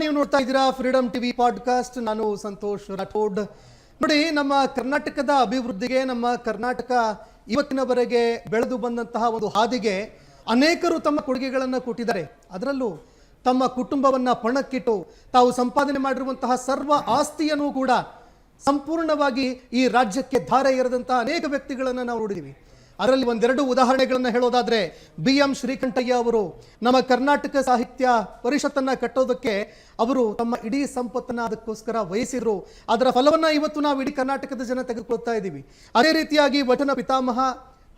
ನೀವು ನೋಡ್ತಾ ಇದ್ದೀರಾ ಫ್ರೀಡಮ್ ಟಿವಿ ಪಾಡ್ಕಾಸ್ಟ್. ನಾನು ಸಂತೋಷ್ ರಾಠೋಡ್. ನೋಡಿ, ನಮ್ಮ ಕರ್ನಾಟಕದ ಅಭಿವೃದ್ಧಿಗೆ, ನಮ್ಮ ಕರ್ನಾಟಕ ಇವತ್ತಿನವರೆಗೆ ಬೆಳೆದು ಬಂದಂತಹ ಒಂದು ಹಾದಿಗೆ ಅನೇಕರು ತಮ್ಮ ಕೊಡುಗೆಗಳನ್ನು ಕೊಟ್ಟಿದ್ದಾರೆ. ಅದರಲ್ಲೂ ತಮ್ಮ ಕುಟುಂಬವನ್ನು ಪಣಕ್ಕಿಟ್ಟು ತಾವು ಸಂಪಾದನೆ ಮಾಡಿರುವಂತಹ ಸರ್ವ ಆಸ್ತಿಯನ್ನು ಕೂಡ ಸಂಪೂರ್ಣವಾಗಿ ಈ ರಾಜ್ಯಕ್ಕೆ ಧಾರೆ ಎರೆದಂತಹ ಅನೇಕ ವ್ಯಕ್ತಿಗಳನ್ನು ನಾವು ನೋಡಿದ್ದೀವಿ. ಅದರಲ್ಲಿ ಒಂದೆರಡು ಉದಾಹರಣೆಗಳನ್ನು ಹೇಳೋದಾದ್ರೆ, BM ಶ್ರೀಕಂಠಯ್ಯ ಅವರು ನಮ್ಮ ಕರ್ನಾಟಕ ಸಾಹಿತ್ಯ ಪರಿಷತ್ತನ್ನು ಕಟ್ಟೋದಕ್ಕೆ ಅವರು ತಮ್ಮ ಇಡೀ ಸಂಪತ್ತನ್ನು ಅದಕ್ಕೋಸ್ಕರ ವಹಿಸಿದ್ರು. ಅದರ ಫಲವನ್ನು ಇವತ್ತು ನಾವು ಇಡೀ ಕರ್ನಾಟಕದ ಜನ ತೆಗೆದುಕೊಳ್ತಾ ಇದ್ದೀವಿ. ಅದೇ ರೀತಿಯಾಗಿ ವಚನ ಪಿತಾಮಹ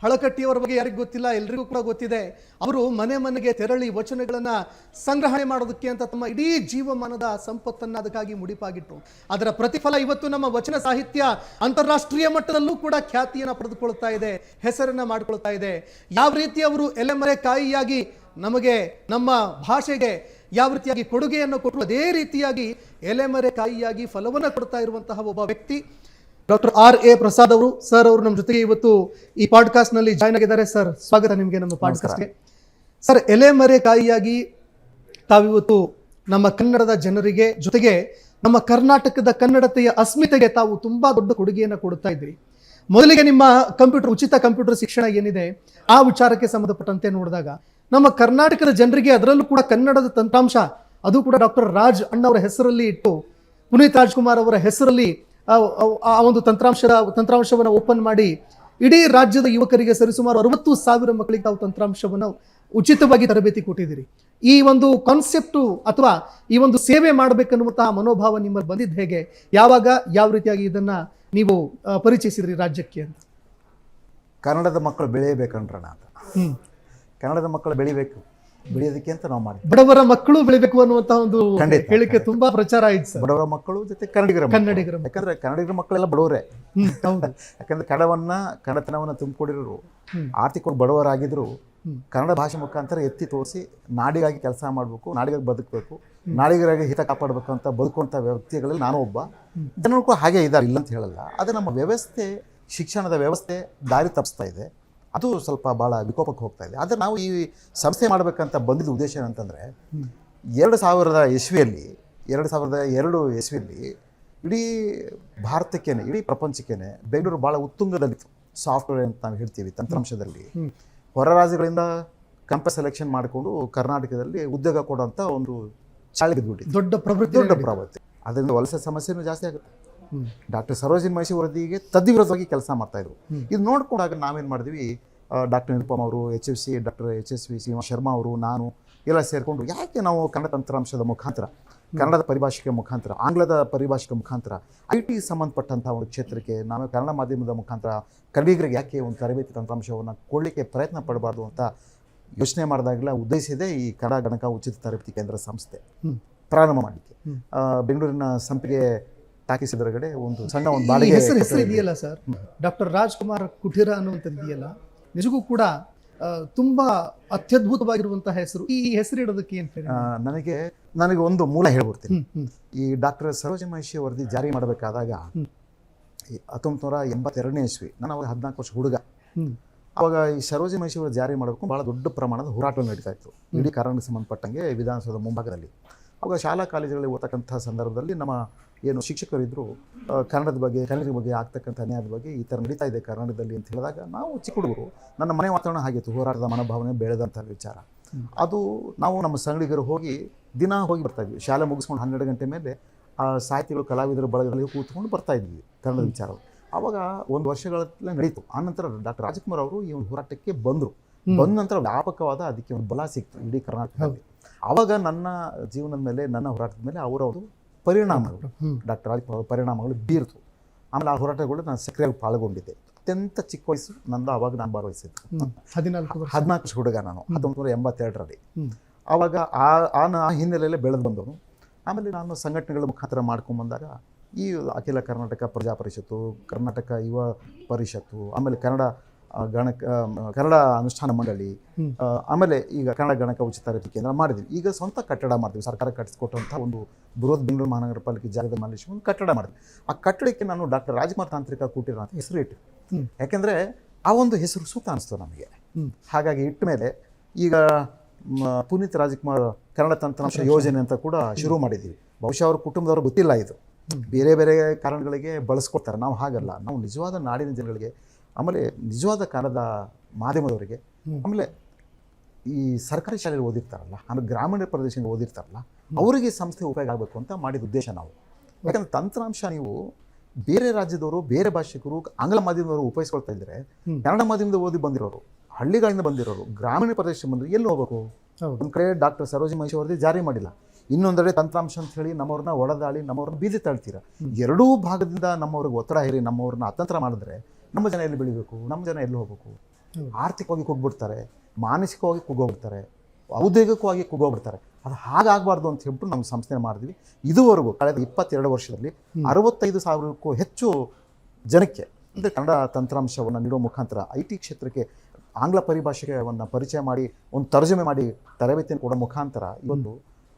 ಹಳಕಟ್ಟಿಯವರ ಬಗ್ಗೆ ಯಾರಿಗೂ ಗೊತ್ತಿಲ್ಲ, ಎಲ್ರಿಗೂ ಕೂಡ ಗೊತ್ತಿದೆ. ಅವರು ಮನೆ ಮನೆಗೆ ತೆರಳಿ ವಚನಗಳನ್ನು ಸಂಗ್ರಹಣೆ ಮಾಡೋದಕ್ಕೆ ಅಂತ ತಮ್ಮ ಇಡೀ ಜೀವಮಾನದ ಸಂಪತ್ತನ್ನು ಅದಕ್ಕಾಗಿ ಮುಡಿಪಾಗಿಟ್ಟು ಅದರ ಪ್ರತಿಫಲ ಇವತ್ತು ನಮ್ಮ ವಚನ ಸಾಹಿತ್ಯ ಅಂತಾರಾಷ್ಟ್ರೀಯ ಮಟ್ಟದಲ್ಲೂ ಕೂಡ ಖ್ಯಾತಿಯನ್ನು ಪಡೆದುಕೊಳ್ತಾ ಇದೆ, ಹೆಸರನ್ನು ಮಾಡಿಕೊಳ್ತಾ ಇದೆ. ಯಾವ ರೀತಿ ಅವರು ಎಲೆಮರೆ ಕಾಯಿಯಾಗಿ ನಮಗೆ, ನಮ್ಮ ಭಾಷೆಗೆ ಯಾವ ರೀತಿಯಾಗಿ ಕೊಡುಗೆಯನ್ನು ಕೊಟ್ಟರು, ಅದೇ ರೀತಿಯಾಗಿ ಎಲೆಮರೆ ಕಾಯಿಯಾಗಿ ಫಲವನ್ನು ಕೊಡ್ತಾ ಇರುವಂತಹ ಒಬ್ಬ ವ್ಯಕ್ತಿ ಡಾಕ್ಟರ್ R.A. ಪ್ರಸಾದ್ ಅವರು. ಸರ್ ಅವರು ನಮ್ಮ ಜೊತೆಗೆ ಇವತ್ತು ಈ ಪಾಡ್ಕಾಸ್ಟ್ ನಲ್ಲಿ ಜಾಯ್ನ್ ಆಗಿದ್ದಾರೆ. ಸರ್, ಸ್ವಾಗತ ನಿಮಗೆ ನಮ್ಮ ಪಾಡ್ಕಾಸ್ಟ್ಗೆ. ಸರ್, ಎಲೆಮರೆ ಕಾಯಿಯಾಗಿ ತಾವಿವತ್ತು ನಮ್ಮ ಕನ್ನಡದ ಜನರಿಗೆ, ಜೊತೆಗೆ ನಮ್ಮ ಕರ್ನಾಟಕದ ಕನ್ನಡತೆಯ ಅಸ್ಮಿತೆಗೆ ತಾವು ತುಂಬಾ ದೊಡ್ಡ ಕೊಡುಗೆಯನ್ನು ಕೊಡುತ್ತಾ ಇದ್ದೀರಿ. ಮೊದಲಿಗೆ ನಿಮ್ಮ ಉಚಿತ ಕಂಪ್ಯೂಟರ್ ಶಿಕ್ಷಣ ಏನಿದೆ ಆ ವಿಚಾರಕ್ಕೆ ಸಂಬಂಧಪಟ್ಟಂತೆ ನೋಡಿದಾಗ, ನಮ್ಮ ಕರ್ನಾಟಕದ ಜನರಿಗೆ, ಅದರಲ್ಲೂ ಕೂಡ ಕನ್ನಡದ ತಂತ್ರಾಂಶ, ಅದು ಕೂಡ ಡಾಕ್ಟರ್ ರಾಜ್ ಅಣ್ಣವರ ಹೆಸರಲ್ಲಿ ಇಟ್ಟು, ಪುನೀತ್ ರಾಜ್ಕುಮಾರ್ ಅವರ ಹೆಸರಲ್ಲಿ ಆ ಒಂದು ತಂತ್ರಾಂಶವನ್ನು ಓಪನ್ ಮಾಡಿ ಇಡೀ ರಾಜ್ಯದ ಯುವಕರಿಗೆ ಸರಿಸುಮಾರು 60,000 ಮಕ್ಕಳಿಗೆ ತಾವು ತಂತ್ರಾಂಶವನ್ನು ಉಚಿತವಾಗಿ ತರಬೇತಿ ಕೊಟ್ಟಿದ್ದೀರಿ. ಈ ಒಂದು ಕಾನ್ಸೆಪ್ಟು ಅಥವಾ ಈ ಒಂದು ಸೇವೆ ಮಾಡಬೇಕನ್ನುವಂತಹ ಮನೋಭಾವ ನಿಮ್ಮಲ್ಲಿ ಬಂದಿದ್ದು ಹೇಗೆ, ಯಾವಾಗ, ಯಾವ ರೀತಿಯಾಗಿ ಇದನ್ನ ನೀವು ಪರಿಚಯಿಸಿದ್ರಿ ರಾಜ್ಯಕ್ಕೆ ಅಂತ? ಕನ್ನಡದ ಮಕ್ಕಳು ಬೆಳೆಯಬೇಕಂದ್ರಣ ಅಂತ. ಕನ್ನಡದ ಮಕ್ಕಳು ಬೆಳೆಯೋದಕ್ಕೆ ಅಂತ ನಾವು ಮಾಡಿ, ಬಡವರ ಮಕ್ಕಳು ಬೆಳಿಬೇಕು ಅನ್ನುವಂತಹ ಒಂದು ಹೇಳಿಕೆ ತುಂಬಾ ಪ್ರಚಾರ ಆಯ್ತು ಸರ್. ಬಡವರ ಮಕ್ಕಳು ಜೊತೆ ಕನ್ನಡಿಗರ, ಯಾಕಂದ್ರೆ ಕನ್ನಡಿಗರ ಮಕ್ಕಳೆಲ್ಲ ಬಡವರೇ. ಯಾಕಂದ್ರೆ ಕನ್ನಡತನವನ್ನು ತುಂಬಿಕೊಂಡಿರೋರು ಆರ್ಥಿಕವಾಗಿ ಬಡವರಾಗಿದ್ರು ಕನ್ನಡ ಭಾಷೆ ಮುಖಾಂತರ ಎತ್ತಿ ತೋರಿಸಿ ನಾಡಿಗಾಗಿ ಕೆಲಸ ಮಾಡಬೇಕು, ನಾಡಿಗಾಗಿ ಬದುಕಬೇಕು, ನಾಡಿಗರಾಗಿ ಹಿತ ಕಾಪಾಡಬೇಕು ಅಂತ ಬದುಕುವಂಥ ವ್ಯಕ್ತಿಗಳಲ್ಲಿ ನಾನು ಒಬ್ಬ. ಜನರು ಕೂಡ ಹಾಗೆ ಇದ್ದಾರೆ, ಇಲ್ಲ ಅಂತ ಹೇಳಲ್ಲ. ಅದು ನಮ್ಮ ವ್ಯವಸ್ಥೆ, ಶಿಕ್ಷಣದ ವ್ಯವಸ್ಥೆ ದಾರಿ ತಪ್ಪಿಸ್ತಾ ಇದೆ. ಅದು ಸ್ವಲ್ಪ ಭಾಳ ವಿಕೋಪಕ್ಕೆ ಹೋಗ್ತಾ ಇದೆ. ಆದರೆ ನಾವು ಈ ಸಂಸ್ಥೆ ಮಾಡಬೇಕಂತ ಬಂದಿದ್ದ ಉದ್ದೇಶ ಏನಂತಂದರೆ, 2002 ಇಸ್ವಿಯಲ್ಲಿ ಇಡೀ ಭಾರತಕ್ಕೇನೆ, ಇಡೀ ಪ್ರಪಂಚಕ್ಕೇನೆ ಬೆಂಗಳೂರು ಭಾಳ ಉತ್ತುಂಗದಲ್ಲಿತ್ತು. ಸಾಫ್ಟ್ವೇರ್ ಅಂತ ನಾವು ಹೇಳ್ತೀವಿ, ತಂತ್ರಾಂಶದಲ್ಲಿ ಹೊರ ರಾಜ್ಯಗಳಿಂದ ಕ್ಯಾಂಪಸ್ ಸೆಲೆಕ್ಷನ್ ಮಾಡಿಕೊಂಡು ಕರ್ನಾಟಕದಲ್ಲಿ ಉದ್ಯೋಗ ಕೊಡುವಂಥ ಒಂದು ಚಾಳಿ ಬಿದ್ದುಬಿಟ್ಟಿತ್ತು, ದೊಡ್ಡ ಪ್ರವೃತ್ತಿ. ಅದರಿಂದ ವಲಸೆ ಸಮಸ್ಯೆನೂ ಜಾಸ್ತಿ ಆಗುತ್ತೆ. ಡಾಕ್ಟರ್ ಸರೋಜಿನಿ ಮಹಿಷಿ ವರದಿಗೆ ತದ್ವಿರೋಧವಾಗಿ ಕೆಲಸ ಮಾಡ್ತಾಯಿದ್ರು. ಇದು ನೋಡ್ಕೊಂಡಾಗ ನಾವೇನು ಮಾಡಿದ್ವಿ, ಡಾಕ್ಟರ್ ನಿರುಪಮ್ ಅವರು, HFC doctor HSV Srinivasa Sharma ಅವರು, ನಾನು ಎಲ್ಲ ಸೇರಿಕೊಂಡು ಯಾಕೆ ನಾವು ಕನ್ನಡ ತಂತ್ರಾಂಶದ ಮುಖಾಂತರ, ಕನ್ನಡದ ಪರಿಭಾಷೆಯ ಮುಖಾಂತರ, ಆಂಗ್ಲದ ಪರಿಭಾಷೆಯ ಮುಖಾಂತರ, IT ಸಂಬಂಧಪಟ್ಟಂಥ ಒಂದು ಕ್ಷೇತ್ರಕ್ಕೆ ನಾವು ಕನ್ನಡ ಮಾಧ್ಯಮದ ಮುಖಾಂತರ ಕನ್ನಡಿಗರಿಗೆ ಯಾಕೆ ಒಂದು ತರಬೇತಿ ತಂತ್ರಾಂಶವನ್ನು ಕೊಡಲಿಕ್ಕೆ ಪ್ರಯತ್ನ ಪಡಬಾರ್ದು ಅಂತ ಯೋಚನೆ ಮಾಡಿದಾಗಲೇ ಉದ್ದೇಶಿಸಿದೆ ಈ ಕನ್ನಡ ಗಣಕ ಉಚಿತ ತರಬೇತಿ ಕೇಂದ್ರ ಸಂಸ್ಥೆ ಪ್ರಾರಂಭ ಮಾಡಲಿಕ್ಕೆ. ಬೆಂಗಳೂರಿನ ಸಂಪಿಗೆ ಟಾಕೀಸ್ ಎದುರುಗಡೆ ಒಂದು ಸಣ್ಣ ಒಂದು ಬಾಡಿಗೆ ಹೆಸರು ಇದೆಯಲ್ಲ ಸರ್, ಡಾಕ್ಟರ್ ರಾಜ್ಕುಮಾರ್ ಕುಟೀರ ಅನ್ನುವಂಥದ್ದು ಇದೆಯಲ್ಲ, ನಿಜಕ್ಕೂ ಕೂಡ ತುಂಬಾ ಅತ್ಯದ್ಭುತವಾಗಿರುವಂತಹ ಹೆಸರು. ಈ ಹೆಸರು ಇಡೋದಕ್ಕೆ ಏನು ನನಗೆ ಒಂದು ಮೂಲ ಹೇಳ್ಬಿಡ್ತೀನಿ. ಈ ಡಾಕ್ಟರ್ ಸರೋಜಿನಿ ಮಹಿಷಿ ವರದಿ ಜಾರಿ ಮಾಡಬೇಕಾದಾಗ 1982 ಇಸ್ವಿ, ನಾನು ಅವಾಗ 14 ವರ್ಷ ಹುಡುಗ. ಅವಾಗ ಈ ಸರೋಜಿನಿ ಮಹಿಷಿ ವರದಿ ಜಾರಿ ಮಾಡಬೇಕು ಭಾಳ ದೊಡ್ಡ ಪ್ರಮಾಣದ ಹೋರಾಟ ನಡೀತಾ ಇತ್ತು ಇಡೀ ಕರ್ನಾಟಕ ಸಂಬಂಧಪಟ್ಟಂಗೆ ವಿಧಾನಸೌಧದ ಮುಂಭಾಗದಲ್ಲಿ. ಅವಾಗ ಶಾಲಾ ಕಾಲೇಜುಗಳಲ್ಲಿ ಓದತಕ್ಕಂಥ ಸಂದರ್ಭದಲ್ಲಿ ನಮ್ಮ ಏನು ಶಿಕ್ಷಕರಿದ್ದರು, ಕನ್ನಡದ ಬಗ್ಗೆ, ಕನ್ನಡಿಗರ ಬಗ್ಗೆ ಆಗ್ತಕ್ಕಂಥ ಅನ್ಯಾಯದ ಬಗ್ಗೆ ಈ ಥರ ನಡೀತಾ ಇದೆ ಕರ್ನಾಟಕದಲ್ಲಿ ಅಂತ ಹೇಳಿದಾಗ, ನಾವು ಚಿಕ್ಕ ಹುಡುಗರು, ನನ್ನ ಮನೆ ವಾತಾವರಣ ಹಾಗಿತ್ತು, ಹೋರಾಟದ ಮನೋಭಾವನೆ ಬೆಳೆದಂಥ ವಿಚಾರ. ಅದು ನಾವು ನಮ್ಮ ಸಂಗಡಿಗರು ದಿನ ಹೋಗಿ ಬರ್ತಾಯಿದ್ವಿ. ಶಾಲೆ ಮುಗಿಸ್ಕೊಂಡು 12 ಗಂಟೆ ಮೇಲೆ ಆ ಸಾಹಿತಿಗಳು, ಕಲಾವಿದರು ಬಳಗದಲ್ಲಿ ಕೂತ್ಕೊಂಡು ಬರ್ತಾಯಿದ್ವಿ ಕನ್ನಡದ ವಿಚಾರ. ಆವಾಗ ಒಂದು ವರ್ಷಗಳಲ್ಲೇ ನಡೀತು. ಆನಂತರ ಡಾಕ್ಟರ್ ರಾಜ್ಕುಮಾರ್ ಅವರು ಈ ಒಂದು ಹೋರಾಟಕ್ಕೆ ಬಂದ ನಂತರ ವ್ಯಾಪಕವಾದ ಅದಕ್ಕೆ ಒಂದು ಬಲ ಸಿಕ್ತು ಇಡೀ ಕರ್ನಾಟಕದಲ್ಲಿ. ಆವಾಗ ನನ್ನ ಜೀವನದ ಮೇಲೆ, ನನ್ನ ಹೋರಾಟದ ಮೇಲೆ ಅವರವರು ಪರಿಣಾಮಗಳು, ಡಾಕ್ಟರ್ ರಾಜ್ಕುಮಾರ್ ಪರಿಣಾಮಗಳು ಬೀರ್ತು. ಆಮೇಲೆ ಆ ಹೋರಾಟಗಳು ನಾನು ಸಕ್ರಿಯವಾಗಿ ಪಾಲ್ಗೊಂಡಿದ್ದೆ. ಅತ್ಯಂತ ಚಿಕ್ಕ ವಯಸ್ಸು ನಂದು. ಆವಾಗ ನಾನು ಭಾಗವಹಿಸಿದ್ದು 14 ವರ್ಷ ಹುಡುಗ ನಾನು, 1982ರಲ್ಲಿ. ಆವಾಗ ಆ ಹಿನ್ನೆಲೆಯಲ್ಲೇ ಬೆಳೆದು ಬಂದವನು. ಆಮೇಲೆ ನಾನು ಸಂಘಟನೆಗಳ ಮುಖಾಂತರ ಮಾಡ್ಕೊಂಡ್ಬಂದಾಗ ಈ ಅಖಿಲ ಕರ್ನಾಟಕ ಪ್ರಜಾ ಪರಿಷತ್ತು, ಕರ್ನಾಟಕ ಯುವ ಪರಿಷತ್ತು, ಆಮೇಲೆ ಕನ್ನಡ ಅನುಷ್ಠಾನ ಮಂಡಳಿ, ಆಮೇಲೆ ಈಗ ಕನ್ನಡ ಗಣಕ ಉಚಿತ ತರಬೇತಿ ಕೇಂದ್ರ ಮಾಡಿದ್ವಿ. ಈಗ ಸ್ವಂತ ಕಟ್ಟಡ ಮಾಡ್ತೀವಿ, ಸರ್ಕಾರ ಕಟ್ಟಿಸ್ಕೊಟ್ಟಂಥ ಒಂದು ಬೃಹತ್ ಬೆಂಗಳೂರು ಮಹಾನಗರ ಪಾಲಿಕೆ ಜಾಗದ ಮೇಲೆ ಒಂದು ಕಟ್ಟಡ ಮಾಡಿದ್ವಿ. ಆ ಕಟ್ಟಡಕ್ಕೆ ನಾನು ಡಾಕ್ಟರ್ ರಾಜ್ಕುಮಾರ್ ತಾಂತ್ರಿಕ ಕುಟೀರ ಅಂತ ಹೆಸರು ಇಟ್ಟು, ಯಾಕೆಂದರೆ ಆ ಒಂದು ಹೆಸರು ಸೂಕ್ತ ಅನಿಸ್ತು ನಮಗೆ. ಹಾಗಾಗಿ ಇಟ್ಟ ಮೇಲೆ ಈಗ ಪುನೀತ್ ರಾಜ್ಕುಮಾರ್ ಕನ್ನಡ ತಂತ್ರಾಂಶ ಯೋಜನೆ ಅಂತ ಕೂಡ ಶುರು ಮಾಡಿದ್ದೀವಿ. ಬಹುಶಃ ಅವ್ರ ಕುಟುಂಬದವ್ರು ಗೊತ್ತಿಲ್ಲ, ಇದು ಬೇರೆ ಬೇರೆ ಕಾರಣಗಳಿಗೆ ಬಳಸ್ಕೊಡ್ತಾರೆ. ನಾವು ಹಾಗಲ್ಲ, ನಾವು ನಿಜವಾದ ನಾಡಿನ ಜನಗಳಿಗೆ, ಆಮೇಲೆ ನಿಜವಾದ ಕನ್ನಡದ ಮಾಧ್ಯಮದವರಿಗೆ, ಆಮೇಲೆ ಈ ಸರ್ಕಾರಿ ಶಾಲೆಯಲ್ಲಿ ಓದಿರ್ತಾರಲ್ಲ, ಆಮೇಲೆ ಗ್ರಾಮೀಣ ಪ್ರದೇಶದಲ್ಲಿ ಓದಿರ್ತಾರಲ್ಲ, ಅವರಿಗೆ ಸಂಸ್ಥೆ ಉಪಯೋಗ ಆಗಬೇಕು ಅಂತ ಮಾಡಿದ ಉದ್ದೇಶ ನಾವು. ಯಾಕಂದರೆ ತಂತ್ರಾಂಶ ನೀವು ಬೇರೆ ರಾಜ್ಯದವರು, ಬೇರೆ ಭಾಷಿಕರು, ಆಂಗ್ಲ ಮಾಧ್ಯಮದವರು ಉಪಯೋಗಿಸ್ಕೊಳ್ತಾ ಇದ್ದರೆ, ಕನ್ನಡ ಮಾಧ್ಯಮದ ಓದಿ ಬಂದಿರೋರು, ಹಳ್ಳಿಗಳಿಂದ ಬಂದಿರೋರು, ಗ್ರಾಮೀಣ ಪ್ರದೇಶ ಬಂದರು ಎಲ್ಲಿ ಹೋಗಬೇಕು? ಒಂದು ಕಡೆ ಡಾಕ್ಟರ್ ಸರೋಜಿನಿ ಮಹಿಷಿ ವರದಿ ಜಾರಿ ಮಾಡಿಲ್ಲ, ಇನ್ನೊಂದೆಡೆ ತಂತ್ರಾಂಶ ಅಂತ ಹೇಳಿ ನಮ್ಮವ್ರನ್ನ ಒಡೆದಾಳಿ ನಮ್ಮವ್ರನ್ನ ಬೀದಿ ತಾಳ್ತೀರ. ಎರಡೂ ಭಾಗದಿಂದ ನಮ್ಮವ್ರಿಗೆ ಒತ್ತಡ ಹೇರಿ ನಮ್ಮವ್ರನ್ನ ಅತಂತ್ರ ಮಾಡಿದ್ರೆ ನಮ್ಮ ಜನ ಎಲ್ಲಿ ಬೆಳಿಬೇಕು? ನಮ್ಮ ಜನ ಎಲ್ಲಿ ಹೋಗ್ಬೇಕು? ಆರ್ಥಿಕವಾಗಿ ಕುಗ್ಬಿಡ್ತಾರೆ, ಮಾನಸಿಕವಾಗಿ ಕುಗ್ಗೋಗ್ಬಿಡ್ತಾರೆ, ಔದ್ಯೋಗಿಕವಾಗಿ ಕುಗ್ಗೋಗ್ಬಿಡ್ತಾರೆ. ಅದು ಹಾಗಾಗಬಾರ್ದು ಅಂತ ಹೇಳ್ಬಿಟ್ಟು ನಮ್ಮ ಸಂಸ್ಥೆ ಮಾಡಿದ್ವಿ. ಇದುವರೆಗೂ ಕಳೆದ 22 ವರ್ಷದಲ್ಲಿ 65,000ಕ್ಕೂ ಹೆಚ್ಚು ಜನಕ್ಕೆ ಅಂದರೆ ಕನ್ನಡ ತಂತ್ರಾಂಶವನ್ನು ನೀಡೋ ಮುಖಾಂತರ IT ಕ್ಷೇತ್ರಕ್ಕೆ ಆಂಗ್ಲ ಪರಿಭಾಷೆಯನ್ನು ಪರಿಚಯ ಮಾಡಿ, ಒಂದು ತರ್ಜುಮೆ ಮಾಡಿ ತರಬೇತಿಯನ್ನು ಕೊಡೋ ಮುಖಾಂತರ ಇವತ್ತು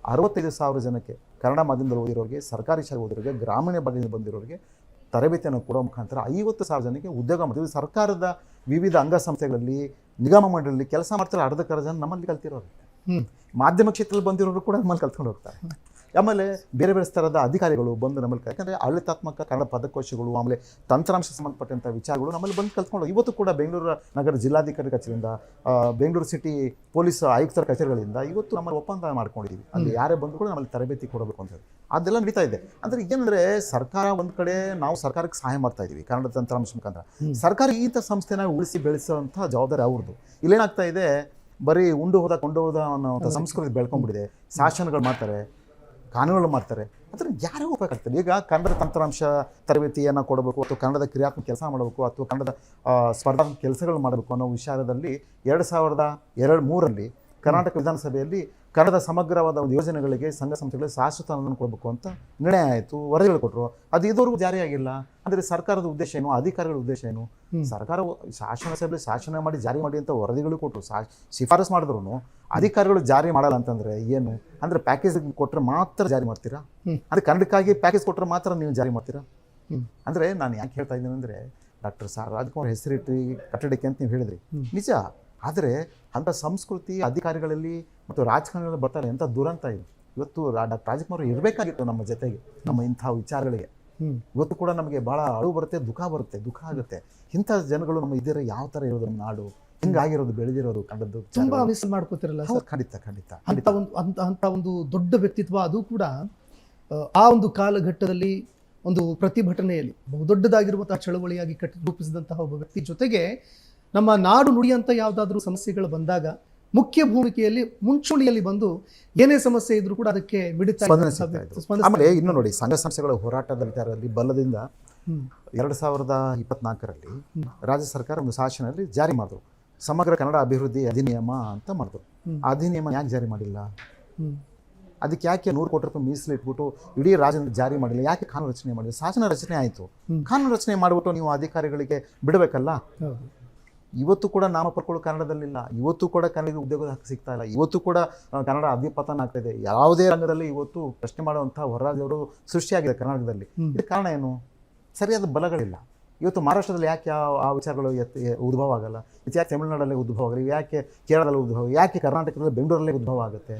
65,000 ಜನಕ್ಕೆ ಕನ್ನಡ ಮಾಧ್ಯಮದಲ್ಲಿ ಓದಿರೋರಿಗೆ, ಸರ್ಕಾರಿ ಶಾಲೆ ಓದಿರೋರಿಗೆ, ಗ್ರಾಮೀಣ ಭಾಗದಿಂದ ಬಂದಿರೋರಿಗೆ ತರಬೇತಿಯನ್ನು ಕೊಡೋ ಮುಖಾಂತರ 50,000 ಜನಕ್ಕೆ ಉದ್ಯೋಗ ಮಾಡ್ತೀವಿ. ಸರ್ಕಾರದ ವಿವಿಧ ಅಂಗಸಂಸ್ಥೆಗಳಲ್ಲಿ, ನಿಗಮ ಮಂಡಳಿಯಲ್ಲಿ ಕೆಲಸ ಮಾಡ್ತಾರೆ. ಅರ್ಧಕ್ಕರ್ಧ ಜನ ನಮ್ಮಲ್ಲಿ ಕಲ್ತಿರೋರು, ಮಾಧ್ಯಮ ಕ್ಷೇತ್ರದಲ್ಲಿ ಬಂದಿರೋರು ಕೂಡ ನಮ್ಮಲ್ಲಿ ಕಲ್ತ್ಕೊಂಡು ಹೋಗ್ತಾರೆ. ಆಮೇಲೆ ಬೇರೆ ಬೇರೆ ಥರದ ಅಧಿಕಾರಿಗಳು ಬಂದು ನಮ್ಮಲ್ಲಿ, ಯಾಕಂದರೆ ಆಡಳಿತಾತ್ಮಕ ಕನ್ನಡ ಪದಕೋಶಗಳು, ಆಮೇಲೆ ತಂತ್ರಾಂಶ ಸಂಬಂಧಪಟ್ಟಂಥ ವಿಚಾರಗಳು ನಮ್ಮಲ್ಲಿ ಬಂದು ಕಲ್ತ್ಕೊಂಡು. ಇವತ್ತು ಕೂಡ ಬೆಂಗಳೂರು ನಗರ ಜಿಲ್ಲಾಧಿಕಾರಿ ಕಚೇರಿಯಿಂದ, ಬೆಂಗಳೂರು ಸಿಟಿ ಪೊಲೀಸ್ ಆಯುಕ್ತರ ಕಚೇರಿಗಳಿಂದ ಇವತ್ತು ನಮ್ಮಲ್ಲಿ ಒಪ್ಪಂದ ಮಾಡ್ಕೊಂಡಿದ್ದೀವಿ. ಅಲ್ಲಿ ಯಾರೇ ಬಂದು ಕೂಡ ನಮ್ಮಲ್ಲಿ ತರಬೇತಿ ಕೊಡಬೇಕು ಅಂತ ಹೇಳಿ ಅದೆಲ್ಲ ನಡೀತಾ ಇದೆ. ಅಂದರೆ ಏನಂದರೆ ಸರ್ಕಾರ ಒಂದು ಕಡೆ, ನಾವು ಸರ್ಕಾರಕ್ಕೆ ಸಹಾಯ ಮಾಡ್ತಾ ಇದ್ದೀವಿ ಕನ್ನಡ ತಂತ್ರಾಂಶ ಮುಖಾಂತರ. ಸರ್ಕಾರ ಇಂಥ ಸಂಸ್ಥೆನ ಉಳಿಸಿ ಬೆಳೆಸೋಂಥ ಜವಾಬ್ದಾರಿ ಅವ್ರದ್ದು. ಇಲ್ಲೇನಾಗ್ತಾ ಇದೆ, ಬರೀ ಉಂಡು ಹೋದ ಕೊಂಡು ಹೋದ ಅನ್ನೋ ಸಂಸ್ಕೃತಿ ಬೆಳ್ಕೊಂಡ್ಬಿಟ್ಟಿದೆ. ಶಾಸನಗಳು ಮಾಡ್ತಾರೆ, ಕಾನೂನುಗಳು ಮಾಡ್ತಾರೆ, ಅದರ ಯಾರಿಗೂ ಉಪಯೋಗ ಆಗ್ತದೆ. ಈಗ ಕನ್ನಡ ತಂತ್ರಾಂಶ ತರಬೇತಿಯನ್ನು ಕೊಡಬೇಕು, ಅಥವಾ ಕನ್ನಡದ ಕ್ರಿಯಾತ್ಮಕ ಕೆಲಸ ಮಾಡಬೇಕು, ಅಥವಾ ಕನ್ನಡದ ಸ್ಪರ್ಧಾತ್ಮಕ ಕೆಲಸಗಳು ಮಾಡಬೇಕು ಅನ್ನೋ ವಿಚಾರದಲ್ಲಿ 2003ರಲ್ಲಿ ಕರ್ನಾಟಕ ವಿಧಾನಸಭೆಯಲ್ಲಿ ಕನ್ನಡದ ಸಮಗ್ರವಾದ ಒಂದು ಯೋಜನೆಗಳಿಗೆ ಸಂಘ ಸಂಸ್ಥೆಗಳಿಗೆ ಶಾಶ್ವತ ಅನುದಾನ ಕೊಡಬೇಕು ಅಂತ ನಿರ್ಣಯ ಆಯಿತು, ವರದಿಗಳು ಕೊಟ್ಟರು. ಅದು ಇದುವರೆಗೂ ಜಾರಿಯಾಗಿಲ್ಲ. ಅಂದರೆ ಸರ್ಕಾರದ ಉದ್ದೇಶ ಏನು, ಅಧಿಕಾರಿಗಳ ಉದ್ದೇಶ ಏನು? ಸರ್ಕಾರ ಶಾಸನ ಸಭೆಯಲ್ಲಿ ಶಾಸನ ಮಾಡಿ ಜಾರಿ ಮಾಡಿ ಅಂತ ವರದಿಗಳು ಕೊಟ್ಟರು, ಶಿಫಾರಸು ಮಾಡಿದ್ರು ಅಧಿಕಾರಿಗಳು ಜಾರಿ ಮಾಡಲ್ಲ ಅಂತಂದರೆ ಏನು? ಅಂದರೆ ಪ್ಯಾಕೇಜ್ ಕೊಟ್ಟರೆ ಮಾತ್ರ ಜಾರಿ ಮಾಡ್ತೀರಾ? ಅಂದರೆ ಕನ್ನಡಕ್ಕಾಗಿ ಪ್ಯಾಕೇಜ್ ಕೊಟ್ಟರೆ ಮಾತ್ರ ನೀವು ಜಾರಿ ಮಾಡ್ತೀರಾ? ಅಂದರೆ ನಾನು ಯಾಕೆ ಹೇಳ್ತಾ ಇದ್ದೀನಿ ಅಂದರೆ, ಡಾಕ್ಟರ್ ರಾಜ್ಕುಮಾರ್ ಹೆಸರಿಟ್ಟು ಕಟ್ಟಡಕ್ಕೆ ಅಂತ ನೀವು ಹೇಳಿದ್ರಿ, ನಿಜ. ಆದರೆ ಅಂಥ ಸಂಸ್ಕೃತಿ ಅಧಿಕಾರಿಗಳಲ್ಲಿ ಮತ್ತು ರಾಜಕಾರಣಿಗಳಲ್ಲಿ ಬರ್ತಾರೆ, ಎಂಥ ದುರಂತ ಇದು. ಇವತ್ತು ಡಾಕ್ಟರ್ ರಾಜ್ಕುಮಾರ್ ಇರಬೇಕಾಗಿತ್ತು ನಮ್ಮ ಜೊತೆಗೆ, ನಮ್ಮ ಇಂಥ ವಿಚಾರಗಳಿಗೆ. ಇವತ್ತು ಕೂಡ ನಮಗೆ ಭಾಳ ಅಳು ಬರುತ್ತೆ, ದುಃಖ ಆಗುತ್ತೆ. ಇಂಥ ಜನಗಳು ನಮ್ಮ ಇದ್ದರೆ ಯಾವ ಥರ ಇರೋದು ನಮ್ಮ ನಾಡು, ಹಿಂಗಾಗಿರೋದು, ಬೆಳೆದಿರೋದು ಕನ್ನಡದ್ದು ತುಂಬಾ ಮಿಸ್ ಮಾಡ್ಕೋತಿರಲ್ಲ ಸರ್? ಖಂಡಿತ ಅಂತ ಒಂದು ದೊಡ್ಡ ವ್ಯಕ್ತಿತ್ವ, ಅದು ಕೂಡ ಆ ಒಂದು ಕಾಲಘಟ್ಟದಲ್ಲಿ ಒಂದು ಪ್ರತಿಭಟನೆಯಲ್ಲಿ ಬಹುದೊಡ್ಡದಾಗಿರುವಂತಹ ಚಳವಳಿಯಾಗಿ ರೂಪಿಸಿದಂತಹ ಒಬ್ಬ ವ್ಯಕ್ತಿ ಜೊತೆಗೆ ನಮ್ಮ ನಾಡು ನುಡಿಯಂತ ಯಾವುದಾದ್ರೂ ಸಮಸ್ಯೆಗಳು ಬಂದಾಗ ಮುಖ್ಯ ಭೂಮಿಕೆಯಲ್ಲಿ ಮುಂಚೂಣಿಯಲ್ಲಿ ಬಂದು ಏನೇ ಸಮಸ್ಯೆ ಇದ್ರೂ ಕೂಡ ಅದಕ್ಕೆ ಮಿಡಿತ. ಆಮೇಲೆ ಇನ್ನು ನೋಡಿ, ಸಂಘ ಸಂಸ್ಥೆಗಳ ಹೋರಾಟದ ವಿಚಾರದಲ್ಲಿ ಬಲದಿಂದ 2024ರಲ್ಲಿ ರಾಜ್ಯ ಸರ್ಕಾರ ಒಂದು ಶಾಸನದಲ್ಲಿ ಜಾರಿ ಮಾಡಿದ್ರು, ಸಮಗ್ರ ಕನ್ನಡ ಅಭಿವೃದ್ಧಿ ಅಧಿನಿಯಮ ಅಂತ ಮಾಡಿದ್ರು. ಆ ಅಧಿನಿಯಮ ಯಾಕೆ ಜಾರಿ ಮಾಡಿಲ್ಲ? ಅದಕ್ಕೆ ಯಾಕೆ 100 ಕೋಟಿ ರೂಪಾಯಿ ಮೀಸಲು ಇಟ್ಬಿಟ್ಟು ಇಡೀ ರಾಜ್ಯದಲ್ಲಿ ಜಾರಿ ಮಾಡಿಲ್ಲ? ಯಾಕೆ ಕಾನೂನು ರಚನೆ ಮಾಡಿಲ್ಲ? ಶಾಸನ ರಚನೆ ಆಯಿತು, ಕಾನೂನು ರಚನೆ ಮಾಡಿಬಿಟ್ಟು ನೀವು ಅಧಿಕಾರಿಗಳಿಗೆ ಬಿಡಬೇಕಲ್ಲ. ಇವತ್ತು ಕೂಡ ನಾಮಪತ್ರಗಳು ಕನ್ನಡದಲ್ಲಿಲ್ಲ, ಇವತ್ತು ಕೂಡ ಕನ್ನಡಿಗರಿಗೆ ಉದ್ಯೋಗದ ಹಕ್ಕು ಸಿಗ್ತಾ ಇಲ್ಲ, ಇವತ್ತು ಕೂಡ ಕನ್ನಡ ಅಧಿಪತನ ಆಗ್ತಾ ಇದೆ. ಯಾವುದೇ ರಂಗದಲ್ಲಿ ಇವತ್ತು ಪ್ರಶ್ನೆ ಮಾಡುವಂಥ ಹೊರರಾಜ್ಯವರು ಸೃಷ್ಟಿಯಾಗಿದೆ ಕರ್ನಾಟಕದಲ್ಲಿ. ಇದಕ್ಕೆ ಕಾರಣ ಏನು? ಸರಿಯಾದ ಬಲಗಳಿಲ್ಲ. ಇವತ್ತು ಮಹಾರಾಷ್ಟ್ರದಲ್ಲಿ ಯಾಕೆ ಆ ವಿಚಾರಗಳು ಉದ್ಭವ ಆಗಲ್ಲ? ಯಾಕೆ ತಮಿಳುನಾಡಲ್ಲೇ ಉದ್ಭವ ಆಗಲ್ಲ? ಯಾಕೆ ಕೇರಳದಲ್ಲಿ ಉದ್ಭವ? ಯಾಕೆ ಕರ್ನಾಟಕದಲ್ಲಿ ಬೆಂಗಳೂರಲ್ಲೇ ಉದ್ಭವ ಆಗುತ್ತೆ?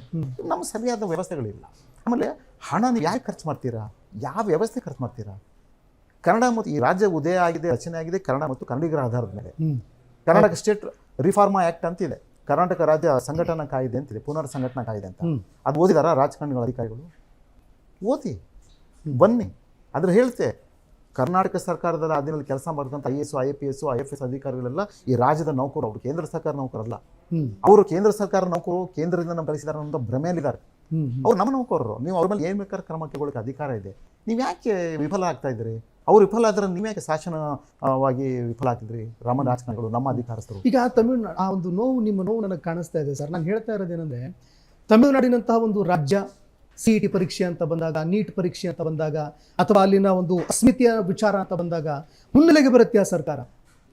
ನಮ್ಮ ಸರಿಯಾದ ವ್ಯವಸ್ಥೆಗಳಿಲ್ಲ. ಆಮೇಲೆ ಹಣ ನೀವು ಯಾಕೆ ಖರ್ಚು ಮಾಡ್ತೀರಾ? ಯಾವ ವ್ಯವಸ್ಥೆ ಖರ್ಚು ಮಾಡ್ತೀರಾ? ಕನ್ನಡ ಮತ್ತು ಈ ರಾಜ್ಯ ಉದಯ ಆಗಿದೆ, ರಚನೆ ಆಗಿದೆ ಕನ್ನಡ ಮತ್ತು ಕನ್ನಡಿಗರ ಆಧಾರದ ಮೇಲೆ. ಕರ್ನಾಟಕ ಸ್ಟೇಟ್ ರಿಫಾರ್ಮಾ ಆ್ಯಕ್ಟ್ ಅಂತಿದೆ, ಕರ್ನಾಟಕ ರಾಜ್ಯ ಸಂಘಟನಾ ಕಾಯ್ದೆ ಅಂತಿದೆ, ಪುನರ್ ಸಂಘಟನಾ ಕಾಯ್ದೆ ಅಂತ. ಅದು ಓದಿದಾರ ರಾಜಕಾರಣಿಗಳ ಅಧಿಕಾರಿಗಳು? ಓದಿ ಬನ್ನಿ, ಅದ್ರ ಹೇಳ್ತೆ ಕರ್ನಾಟಕ ಸರ್ಕಾರದ ಅಧೀನದಲ್ಲಿ ಕೆಲಸ ಮಾಡ್ತಕ್ಕಂಥ IAS, IPS, IFS ಅಧಿಕಾರಿಗಳೆಲ್ಲ ಈ ರಾಜ್ಯದ ನೌಕರು. ಅವರು ಕೇಂದ್ರ ಸರ್ಕಾರ ನೌಕರಲ್ಲ, ಅವರು ಕೇಂದ್ರ ಸರ್ಕಾರ ನೌಕರು, ಕೇಂದ್ರದಿಂದ ನಮ್ಮ ಕಳಿಸಿದ್ದಾರೆ ಅನ್ನೋ ಭ್ರಮೆಯಲ್ಲಿದ್ದಾರೆ. ಅವ್ರು ನಮ್ಮ ನೌಕರರು. ನೀವು ಅವ್ರ ಮೇಲೆ ಏನು ಬೇಕಾದ್ರೆ ಕ್ರಮ ತಗೊಳ್ಳೋಕೆ ಅಧಿಕಾರ ಇದೆ. ನೀವು ಯಾಕೆ ವಿಫಲ ಆಗ್ತಾ ಇದ್ದೀರಿ? ಅವ್ರು ವಿಫಲ ಆದ್ರೆ ನೀವು ಯಾಕೆ ಶಾಸನವಾಗಿ ವಿಫಲ ಆಗ್ತಿದ್ರಿ? ರಾಮ ರಾಜಕಾರಣಿಗಳು, ನಮ್ಮ ಅಧಿಕಾರಸ್ಥರು. ಈಗ ತಮಿಳುನಾಡು ಆ ಒಂದು ನೋವು, ನಿಮ್ಮ ನೋವು ನನಗೆ ಕಾಣಿಸ್ತಾ ಇದೆ ಸರ್. ನಾನು ಹೇಳ್ತಾ ಇರೋದೇನೆಂದರೆ, ತಮಿಳುನಾಡಿನಂತಹ ಒಂದು ರಾಜ್ಯ CET ಪರೀಕ್ಷೆ ಅಂತ ಬಂದಾಗ, ನೀಟ್ ಪರೀಕ್ಷೆ ಅಂತ ಬಂದಾಗ, ಅಥವಾ ಅಲ್ಲಿನ ಒಂದು ಅಸ್ಮಿತೆಯ ವಿಚಾರ ಅಂತ ಬಂದಾಗ ಮುನ್ನೆಲೆಗೆ ಬರುತ್ತೆ ಆ ಸರ್ಕಾರ.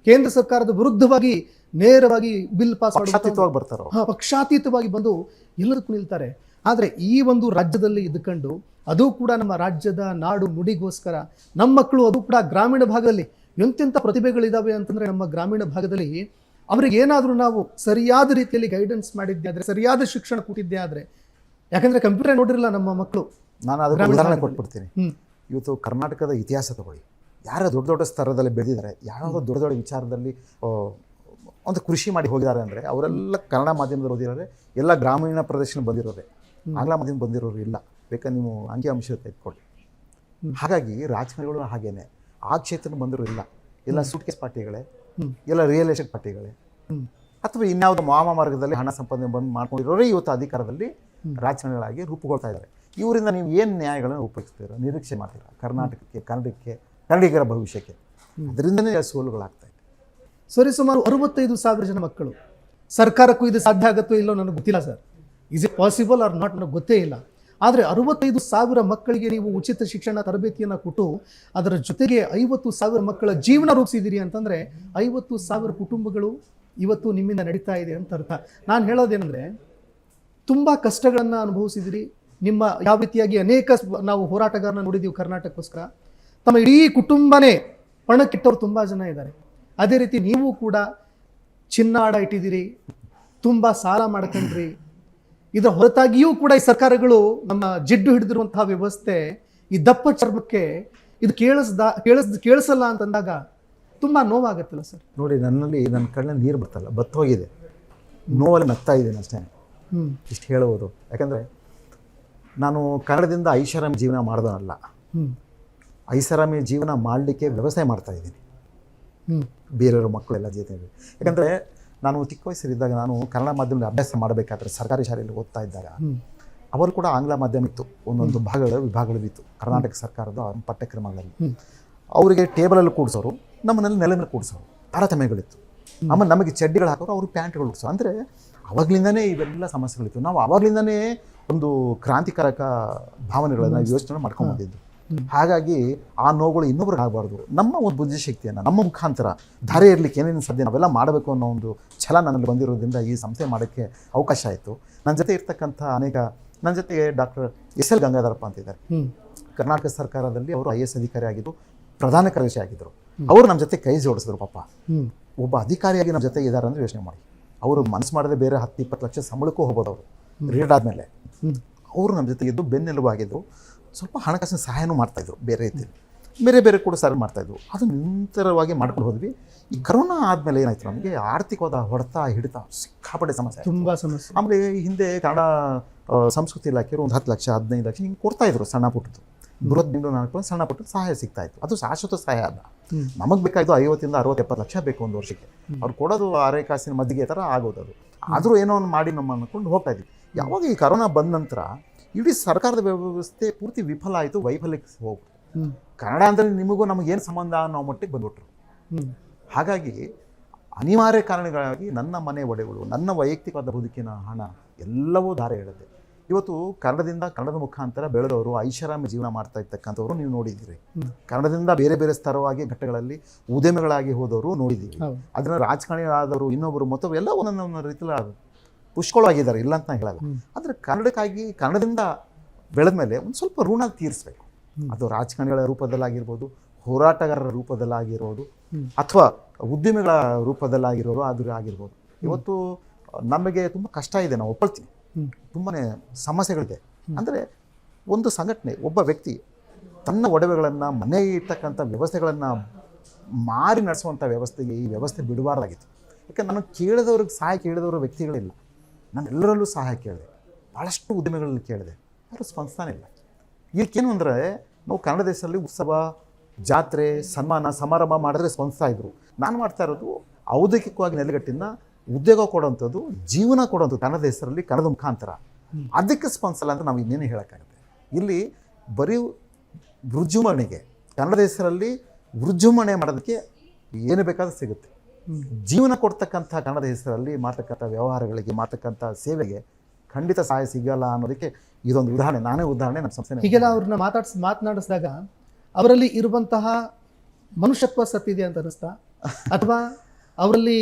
ಕೇಂದ್ರ ಸರ್ಕಾರದ ವಿರುದ್ಧವಾಗಿ ನೇರವಾಗಿ ಬಿಲ್ ಪಾಸ್ ಪಕ್ಷಾತೀತವಾಗಿ ಬಂದು ಎಲ್ಲದಕ್ಕೂ ನಿಲ್ತಾರೆ. ಆದರೆ ಈ ಒಂದು ರಾಜ್ಯದಲ್ಲಿ ಇದ್ದುಕೊಂಡು, ಅದು ಕೂಡ ನಮ್ಮ ರಾಜ್ಯದ ನಾಡು ನುಡಿಗೋಸ್ಕರ ನಮ್ಮ ಮಕ್ಕಳು, ಅದು ಕೂಡ ಗ್ರಾಮೀಣ ಭಾಗದಲ್ಲಿ ಎಂತೆಂಥ ಪ್ರತಿಭೆಗಳಿದ್ದಾವೆ ಅಂತಂದರೆ, ನಮ್ಮ ಗ್ರಾಮೀಣ ಭಾಗದಲ್ಲಿ ಅವ್ರಿಗೆ ಏನಾದರೂ ನಾವು ಸರಿಯಾದ ರೀತಿಯಲ್ಲಿ ಗೈಡೆನ್ಸ್ ಮಾಡಿದ್ದೆ ಆದರೆ, ಸರಿಯಾದ ಶಿಕ್ಷಣ ಕೊಟ್ಟಿದ್ದೆ ಆದರೆ, ಯಾಕಂದರೆ ಕಂಪ್ಯೂಟರ್ ನೋಡಿರಲ್ಲ ನಮ್ಮ ಮಕ್ಕಳು. ನಾನು ಅದಕ್ಕೆ ಉದಾಹರಣೆ ಕೊಟ್ಬಿಡ್ತೀನಿ. ಇವತ್ತು ಕರ್ನಾಟಕದ ಇತಿಹಾಸ ತಗೊಳ್ಳಿ, ಯಾರು ದೊಡ್ಡ ದೊಡ್ಡ ಸ್ತರದಲ್ಲಿ ಬೆಳೆದಿದ್ದಾರೆ, ಯಾವುದೋ ದೊಡ್ಡ ದೊಡ್ಡ ವಿಚಾರದಲ್ಲಿ ಒಂದು ಕೃಷಿ ಮಾಡಿ ಹೋಗಿದ್ದಾರೆ ಅಂದರೆ ಅವರೆಲ್ಲ ಕನ್ನಡ ಮಾಧ್ಯಮದಲ್ಲಿ ಓದಿರೋರೆ, ಎಲ್ಲ ಗ್ರಾಮೀಣ ಪ್ರದೇಶ ಬಂದಿರೋರೆ, ಆಂಗ್ಲ ಮಾಧ್ಯಮ ಬಂದಿರೋರು ಇಲ್ಲ. ಬೇಕಾದ್ರೆ ನೀವು ಅಂಕಿಅಂಶ ತೆಗೆದುಕೊಳ್ಳಿ. ಹಾಗಾಗಿ ರಾಜಕಾರಣಿಗಳು ಹಾಗೇನೆ ಆ ಕ್ಷೇತ್ರ ಬಂದರೂ ಇಲ್ಲ, ಎಲ್ಲ ಸೂಟ್ಕೇಸ್ ಪಾರ್ಟಿಗಳೇ, ಎಲ್ಲ ರಿಯಲ್ ಎಸ್ಟೇಟ್ ಪಾರ್ಟಿಗಳೇ, ಅಥವಾ ಇನ್ಯಾವುದೋ ಮಾರ್ಗದಲ್ಲಿ ಹಣ ಸಂಪಾದನೆ ಬಂದು ಮಾಡ್ಕೊಂಡಿರೋರೇ ಇವತ್ತು ಅಧಿಕಾರದಲ್ಲಿ ರಾಜಕಾರಣಿಗಳಾಗಿ ರೂಪುಗೊಳ್ತಾ ಇದ್ದಾರೆ. ಇವರಿಂದ ನೀವು ಏನು ನ್ಯಾಯಗಳನ್ನು ಉಪಯೋಗಿಸ್ತೀರ, ನಿರೀಕ್ಷೆ ಮಾಡ್ತೀರಾ ಕರ್ನಾಟಕಕ್ಕೆ, ಕನ್ನಡಿಗರ ಭವಿಷ್ಯಕ್ಕೆ? ಅದರಿಂದನೇ ಸೋಲುಗಳಾಗ್ತಾ ಇದೆ. ಸರಿಸುಮಾರು 65,000 ಜನ ಮಕ್ಕಳು. ಸರ್ಕಾರಕ್ಕೂ ಇದು ಸಾಧ್ಯ ಆಗುತ್ತೋ ಇಲ್ಲೋ ನನಗೆ ಗೊತ್ತಿಲ್ಲ sir. Is it possible or not ನನಗೆ ಗೊತ್ತೇ ಇಲ್ಲ. ಆದರೆ 65,000 ಮಕ್ಕಳಿಗೆ ನೀವು ಉಚಿತ ಶಿಕ್ಷಣ ತರಬೇತಿಯನ್ನು ಕೊಟ್ಟು ಅದರ ಜೊತೆಗೆ 50,000 ಮಕ್ಕಳ ಜೀವನ ರೂಪಿಸಿದ್ದೀರಿ ಅಂತಂದರೆ 50,000 ಕುಟುಂಬಗಳು ಇವತ್ತು ನಿಮ್ಮಿಂದ ನಡೀತಾ ಇದೆ ಅಂತ ಅರ್ಥ. ನಾನು ಹೇಳೋದೇನೆಂದರೆ, ತುಂಬ ಕಷ್ಟಗಳನ್ನು ಅನುಭವಿಸಿದಿರಿ. ನಿಮ್ಮ ಯಾವ ರೀತಿಯಾಗಿ ನಾವು ಹೋರಾಟಗಾರನ ನೋಡಿದ್ದೀವಿ ಕರ್ನಾಟಕಕ್ಕೋಸ್ಕರ. ತಮ್ಮ ಇಡೀ ಕುಟುಂಬನೇ ಪಣಕ್ಕಿಟ್ಟವ್ರು ತುಂಬ ಜನ ಇದ್ದಾರೆ. ಅದೇ ರೀತಿ ನೀವು ಕೂಡ ಚಿನ್ನ ಆಡ ಇಟ್ಟಿದ್ದೀರಿ, ತುಂಬ ಸಾಲ ಮಾಡ್ಕೊಂಡ್ರಿ. ಇದರ ಹೊರತಾಗಿಯೂ ಕೂಡ ಈ ಸರ್ಕಾರಗಳು ನಮ್ಮ ಜಿಡ್ಡು ಹಿಡಿದಿರುವಂತಹ ವ್ಯವಸ್ಥೆ, ಈ ದಪ್ಪ ಚರ್ಮಕ್ಕೆ ಇದು ಕೇಳಿಸಲ್ಲ ಅಂತಂದಾಗ ತುಂಬ ನೋವಾಗತ್ತಲ್ಲ ಸರ್? ನೋಡಿ, ನನ್ನ ಕಣ್ಣಲ್ಲಿ ನೀರು ಬತ್ತೋಗಿದೆ, ನೋವಲ್ಲಿ ನಗ್ತಾ ಇದ್ದೀನಿ ಅಷ್ಟೇ. ಇಷ್ಟು ಹೇಳುವುದು ಯಾಕಂದರೆ ನಾನು ಕನ್ನಡದಿಂದ ಐಷಾರಾಮಿ ಜೀವನ ಮಾಡೋದಲ್ಲ, ಐಷಾರಾಮಿ ಜೀವನ ಮಾಡಲಿಕ್ಕೆ ವ್ಯವಸಾಯ ಮಾಡ್ತಾಯಿದ್ದೀನಿ ಬೇರೆಯವ್ರ ಮಕ್ಕಳೆಲ್ಲ ಜೊತೆಗೆ. ಯಾಕಂದರೆ ನಾನು ಚಿಕ್ಕ ವಯಸ್ಸಲ್ಲಿದ್ದಾಗ ನಾನು ಕನ್ನಡ ಮಾಧ್ಯಮದಲ್ಲಿ ಅಭ್ಯಾಸ ಮಾಡಬೇಕಾದ್ರೆ ಸರ್ಕಾರಿ ಶಾಲೆಯಲ್ಲಿ ಓದ್ತಾ ಇದ್ದಾಗ ಅವರು ಕೂಡ ಆಂಗ್ಲ ಮಾಧ್ಯಮ ಇತ್ತು, ಒಂದೊಂದು ವಿಭಾಗಗಳಿತ್ತು ಕರ್ನಾಟಕ ಸರ್ಕಾರದ ಪಠ್ಯಕ್ರಮಗಳಲ್ಲಿ. ಅವರಿಗೆ ಟೇಬಲಲ್ಲಿ ಕೂಡಿಸೋರು, ನಮ್ಮನ್ನೆಲ್ಲ ನೆಲ ಮೇಲೆ ಕೂಡಿಸೋರು, ತಾರತಮ್ಯಗಳಿತ್ತು. ಆಮೇಲೆ ನಮಗೆ ಚಡ್ಡಿಗಳು ಹಾಕೋರು, ಅವರು ಪ್ಯಾಂಟ್ಗಳು ಉಡ್ಸೋರು. ಅಂದರೆ ಆವಾಗಲಿಂದನೇ ಇವೆಲ್ಲ ಸಮಸ್ಯೆಗಳಿತ್ತು. ನಾವು ಆವಾಗಲಿಂದನೇ ಒಂದು ಕ್ರಾಂತಿಕಾರಕ ಭಾವನೆಗಳನ್ನು ಯೋಚನೆ ಮಾಡ್ಕೊಂಡ್ಬಂದಿದ್ದು. ಹಾಗಾಗಿ ಆ ನೋವುಗಳು ಇನ್ನೊಬ್ರಿಗೆ ಆಗಬಾರ್ದು. ನಮ್ಮ ಒಂದು ಬುದ್ಧಿಶಕ್ತಿಯನ್ನು ನಮ್ಮ ಮುಖಾಂತರ ದಾರಿ ಇರಲಿಕ್ಕೆ ಏನೇನು ಸಾಧ್ಯ ನಾವೆಲ್ಲ ಮಾಡಬೇಕು ಅನ್ನೋ ಒಂದು ಛಲ ನನ್ನಲ್ಲಿ ಬಂದಿರೋದ್ರಿಂದ ಈ ಸಂಸ್ಥೆ ಮಾಡೋಕ್ಕೆ ಅವಕಾಶ ಆಯಿತು. ನನ್ನ ಜೊತೆ ಇರ್ತಕ್ಕಂಥ ನನ್ನ ಜೊತೆಗೆ ಡಾಕ್ಟರ್ SL ಗಂಗಾಧರಪ್ಪ ಅಂತಿದ್ದಾರೆ, ಕರ್ನಾಟಕ ಸರ್ಕಾರದಲ್ಲಿ ಅವರು IAS ಅಧಿಕಾರಿ ಆಗಿದ್ದು, ಪ್ರಧಾನ ಕಾರ್ಯದರ್ಶಿ ಆಗಿದ್ದರು. ಅವರು ನಮ್ಮ ಜೊತೆ ಕೈ ಜೋಡಿಸಿದ್ರು. ಪಾಪ ಒಬ್ಬ ಅಧಿಕಾರಿಯಾಗಿ ನಮ್ಮ ಜೊತೆ ಇದ್ದಾರೆ ಅಂದರೆ ಯೋಚನೆ ಮಾಡಿ. ಅವರು ಮನಸ್ಸು ಮಾಡದೆ ಬೇರೆ 10-20 ಲಕ್ಷ ಸಂಬಳಕ್ಕೂ ಹೋಗ್ಬೋದು. ಅವರು ರಿಟೈರ್ಡ್ ಆದಮೇಲೆ ಅವರು ನಮ್ಮ ಜೊತೆ ಇದ್ದು ಬೆನ್ನೆಲುಬಾಗಿದ್ದು, ಸ್ವಲ್ಪ ಹಣಕಾಸಿನ ಸಹಾಯನೂ ಮಾಡ್ತಾಯಿದ್ರು. ಬೇರೆ ರೀತಿಯಲ್ಲಿ ಬೇರೆ ಕೂಡ ಸರ್ವ್ ಮಾಡ್ತಾಯಿದ್ರು. ಅದು ನಿರಂತರವಾಗಿ ಮಾಡ್ಕೊಂಡು ಹೋದ್ವಿ. ಈ ಕರೋನಾ ಆದಮೇಲೆ ಏನಾಯಿತು, ನಮಗೆ ಆರ್ಥಿಕವಾದ ಹಿಡಿತ ಸಿಕ್ಕಾಪಟ್ಟೆ ಸಮಸ್ಯೆ, ತುಂಬ ಸಮಸ್ಯೆ. ಆಮೇಲೆ ಹಿಂದೆ ಕನ್ನಡ ಸಂಸ್ಕೃತಿ ಇಲಾಖೆಯವರು ಒಂದು 10 ಲಕ್ಷ 15 ಲಕ್ಷ ಹಿಂಗೆ ಕೊಡ್ತಾಯಿದ್ರು. ಸಣ್ಣ ಪುಟ್ಟದ್ದು ಬೃಹತ್ ಬಿಂದು ನಾಲ್ಕು ಸಣ್ಣ ಪುಟ್ಟ ಸಹಾಯ ಸಿಗ್ತಾಯಿತ್ತು. ಅದು ಶಾಶ್ವತ ಸಹಾಯ ಅಲ್ಲ. ನಮಗೆ ಬೇಕಾಯಿತು 50-60-70 ಲಕ್ಷ ಬೇಕು ಒಂದು ವರ್ಷಕ್ಕೆ. ಅವ್ರು ಕೊಡೋದು 6 ಕಾಸಿನ ಮದ್ದಿಗೆ ಥರ ಆಗೋದು. ಅದು ಆದರೂ ಏನೋ ಒಂದು ಮಾಡಿ ನಮ್ಮ ಅಂದ್ಕೊಂಡು ಹೋಗ್ತಾಯಿದ್ವಿ. ಯಾವಾಗ ಈ ಕರೋನಾ ಬಂದ ನಂತರ ಇಡೀ ಸರ್ಕಾರದ ವ್ಯವಸ್ಥೆ ಪೂರ್ತಿ ವಿಫಲ ಆಯಿತು, ವೈಫಲ್ಯಕ್ಕೆ ಹೋಗ್ಬಿಟ್ಟು. ಕನ್ನಡ ಅಂದರೆ ನಿಮಗೂ ನಮಗೇನು ಸಂಬಂಧ ಅನ್ನೋ ಮಟ್ಟಿಗೆ ಬಂದ್ಬಿಟ್ರು. ಹಾಗಾಗಿ ಅನಿವಾರ್ಯ ಕಾರಣಗಳಾಗಿ ನನ್ನ ಮನೆ ಒಡೆಗಳು, ನನ್ನ ವೈಯಕ್ತಿಕವಾದ ಬದುಕಿನ ಹಣ ಎಲ್ಲವೂ ದಾರಿ ಹೇಳುತ್ತೆ. ಇವತ್ತು ಕನ್ನಡದ ಮುಖಾಂತರ ಬೆಳೆದವರು ಐಷಾರಾಮಿ ಜೀವನ ಮಾಡ್ತಾ ಇರ್ತಕ್ಕಂಥವ್ರು ನೀವು ನೋಡಿದ್ದೀರಿ. ಕನ್ನಡದಿಂದ ಬೇರೆ ಸ್ತರವಾಗಿ ಘಟ್ಟಗಳಲ್ಲಿ ಉದ್ಯಮಿಗಳಾಗಿ ಹೋದವರು ನೋಡಿದ್ದೀವಿ. ಅದನ್ನು ರಾಜಕಾರಣಿಗಳಾದವರು, ಇನ್ನೊಬ್ಬರು, ಮತ್ತೊಬ್ಬರು ಎಲ್ಲ ಒಂದೊಂದು ರೀತಿಯಲ್ಲಿ ಪುಷ್ಕಳವಾಗಿದ್ದಾರೆ, ಇಲ್ಲ ಅಂತ ಹೇಳಲ್ಲ. ಆದರೆ ಕನ್ನಡದಿಂದ ಬೆಳೆದ ಮೇಲೆ ಒಂದು ಸ್ವಲ್ಪ ಋಣ ತೀರಿಸಬೇಕು. ಅದು ರಾಜಕಾರಣಿಗಳ ರೂಪದಲ್ಲಾಗಿರ್ಬೋದು, ಹೋರಾಟಗಾರರ ರೂಪದಲ್ಲಾಗಿರ್ಬೋದು, ಅಥವಾ ಉದ್ಯಮಿಗಳ ರೂಪದಲ್ಲಾಗಿರೋರು ಆಗಿರ್ಬೋದು. ಇವತ್ತು ನಮಗೆ ತುಂಬ ಕಷ್ಟ ಇದೆ, ನಾವು ಒಪ್ಪಳ್ತೀವಿ. ತುಂಬಾ ಸಮಸ್ಯೆಗಳಿದೆ. ಅಂದರೆ ಒಂದು ಸಂಘಟನೆ, ಒಬ್ಬ ವ್ಯಕ್ತಿ ತನ್ನ ಒಡವೆಗಳನ್ನು, ಮನೆಗೆ ಇರ್ತಕ್ಕಂಥ ವ್ಯವಸ್ಥೆಗಳನ್ನು ಮಾರಿ ನಡೆಸುವಂಥ ವ್ಯವಸ್ಥೆಗೆ ಈ ವ್ಯವಸ್ಥೆ ಬಿಡಬಾರ್ದಾಗಿತ್ತು. ಯಾಕಂದ್ರೆ ನಾನು ಸಹಾಯ ಕೇಳಿದವರು ವ್ಯಕ್ತಿಗಳಿಲ್ಲ. ನಾನು ಎಲ್ಲರಲ್ಲೂ ಸಹಾಯ ಕೇಳಿದೆ, ಭಾಳಷ್ಟು ಉದ್ಯಮಿಗಳಲ್ಲಿ ಕೇಳಿದೆ, ಯಾರು ಸ್ಪಂದಿಸ್ತಾನೆ ಇಲ್ಲ. ಇದಕ್ಕೇನು ಅಂದರೆ, ನಾವು ಕನ್ನಡ ದೇಶದಲ್ಲಿ ಉತ್ಸವ, ಜಾತ್ರೆ, ಸನ್ಮಾನ ಸಮಾರಂಭ ಮಾಡಿದ್ರೆ ಸ್ಪಂದಿಸ್ತಾ ಇದ್ರು. ನಾನು ಮಾಡ್ತಾ ಇರೋದು ಔದ್ಯೋಗಿಕವಾಗಿ ನೆಲೆಗಟ್ಟಿನ ಉದ್ಯೋಗ ಕೊಡೋವಂಥದ್ದು, ಜೀವನ ಕೊಡೋವಂಥದ್ದು ಕನ್ನಡ ದೇಶದಲ್ಲಿ, ಕನ್ನಡದ ಮುಖಾಂತರ. ಅದಕ್ಕೆ ಸ್ಪಂದಿಸಲ್ಲ ಅಂತ ನಾವು ಇನ್ನೇನು ಹೇಳೋಕ್ಕಾಗುತ್ತೆ. ಇಲ್ಲಿ ಬರೀ ವೃಜುಮಣೆಗೆ, ಕನ್ನಡ ದೇಶದಲ್ಲಿ ವೃಜುಮಣೆ ಮಾಡೋದಕ್ಕೆ ಏನು ಬೇಕಾದ್ರೂ ಸಿಗುತ್ತೆ. ಜೀವನ ಕೊಡ್ತಕ್ಕಂಥ ಕನ್ನಡ ಹೆಸರಲ್ಲಿ ಮಾಡ್ತಕ್ಕಂಥ ವ್ಯವಹಾರಗಳಿಗೆ, ಮಾಡ್ತಕ್ಕಂಥ ಸೇವೆಗೆ ಖಂಡಿತ ಸಹಾಯ ಸಿಗಲ್ಲ ಅನ್ನೋದಕ್ಕೆ ಇದೊಂದು ಉದಾಹರಣೆ. ನಮ್ಮ ಸಂಸ್ಥೆ ಹೀಗೆಲ್ಲ ಅವ್ರನ್ನ ಮಾತನಾಡಿಸಿದಾಗ ಅವರಲ್ಲಿ ಇರುವಂತಹ ಮನುಷ್ಯತ್ವ ಸತ್ತಿದೆ ಅಂತ ಅನಿಸ್ತಾ, ಅಥವಾ ಅವರಲ್ಲಿ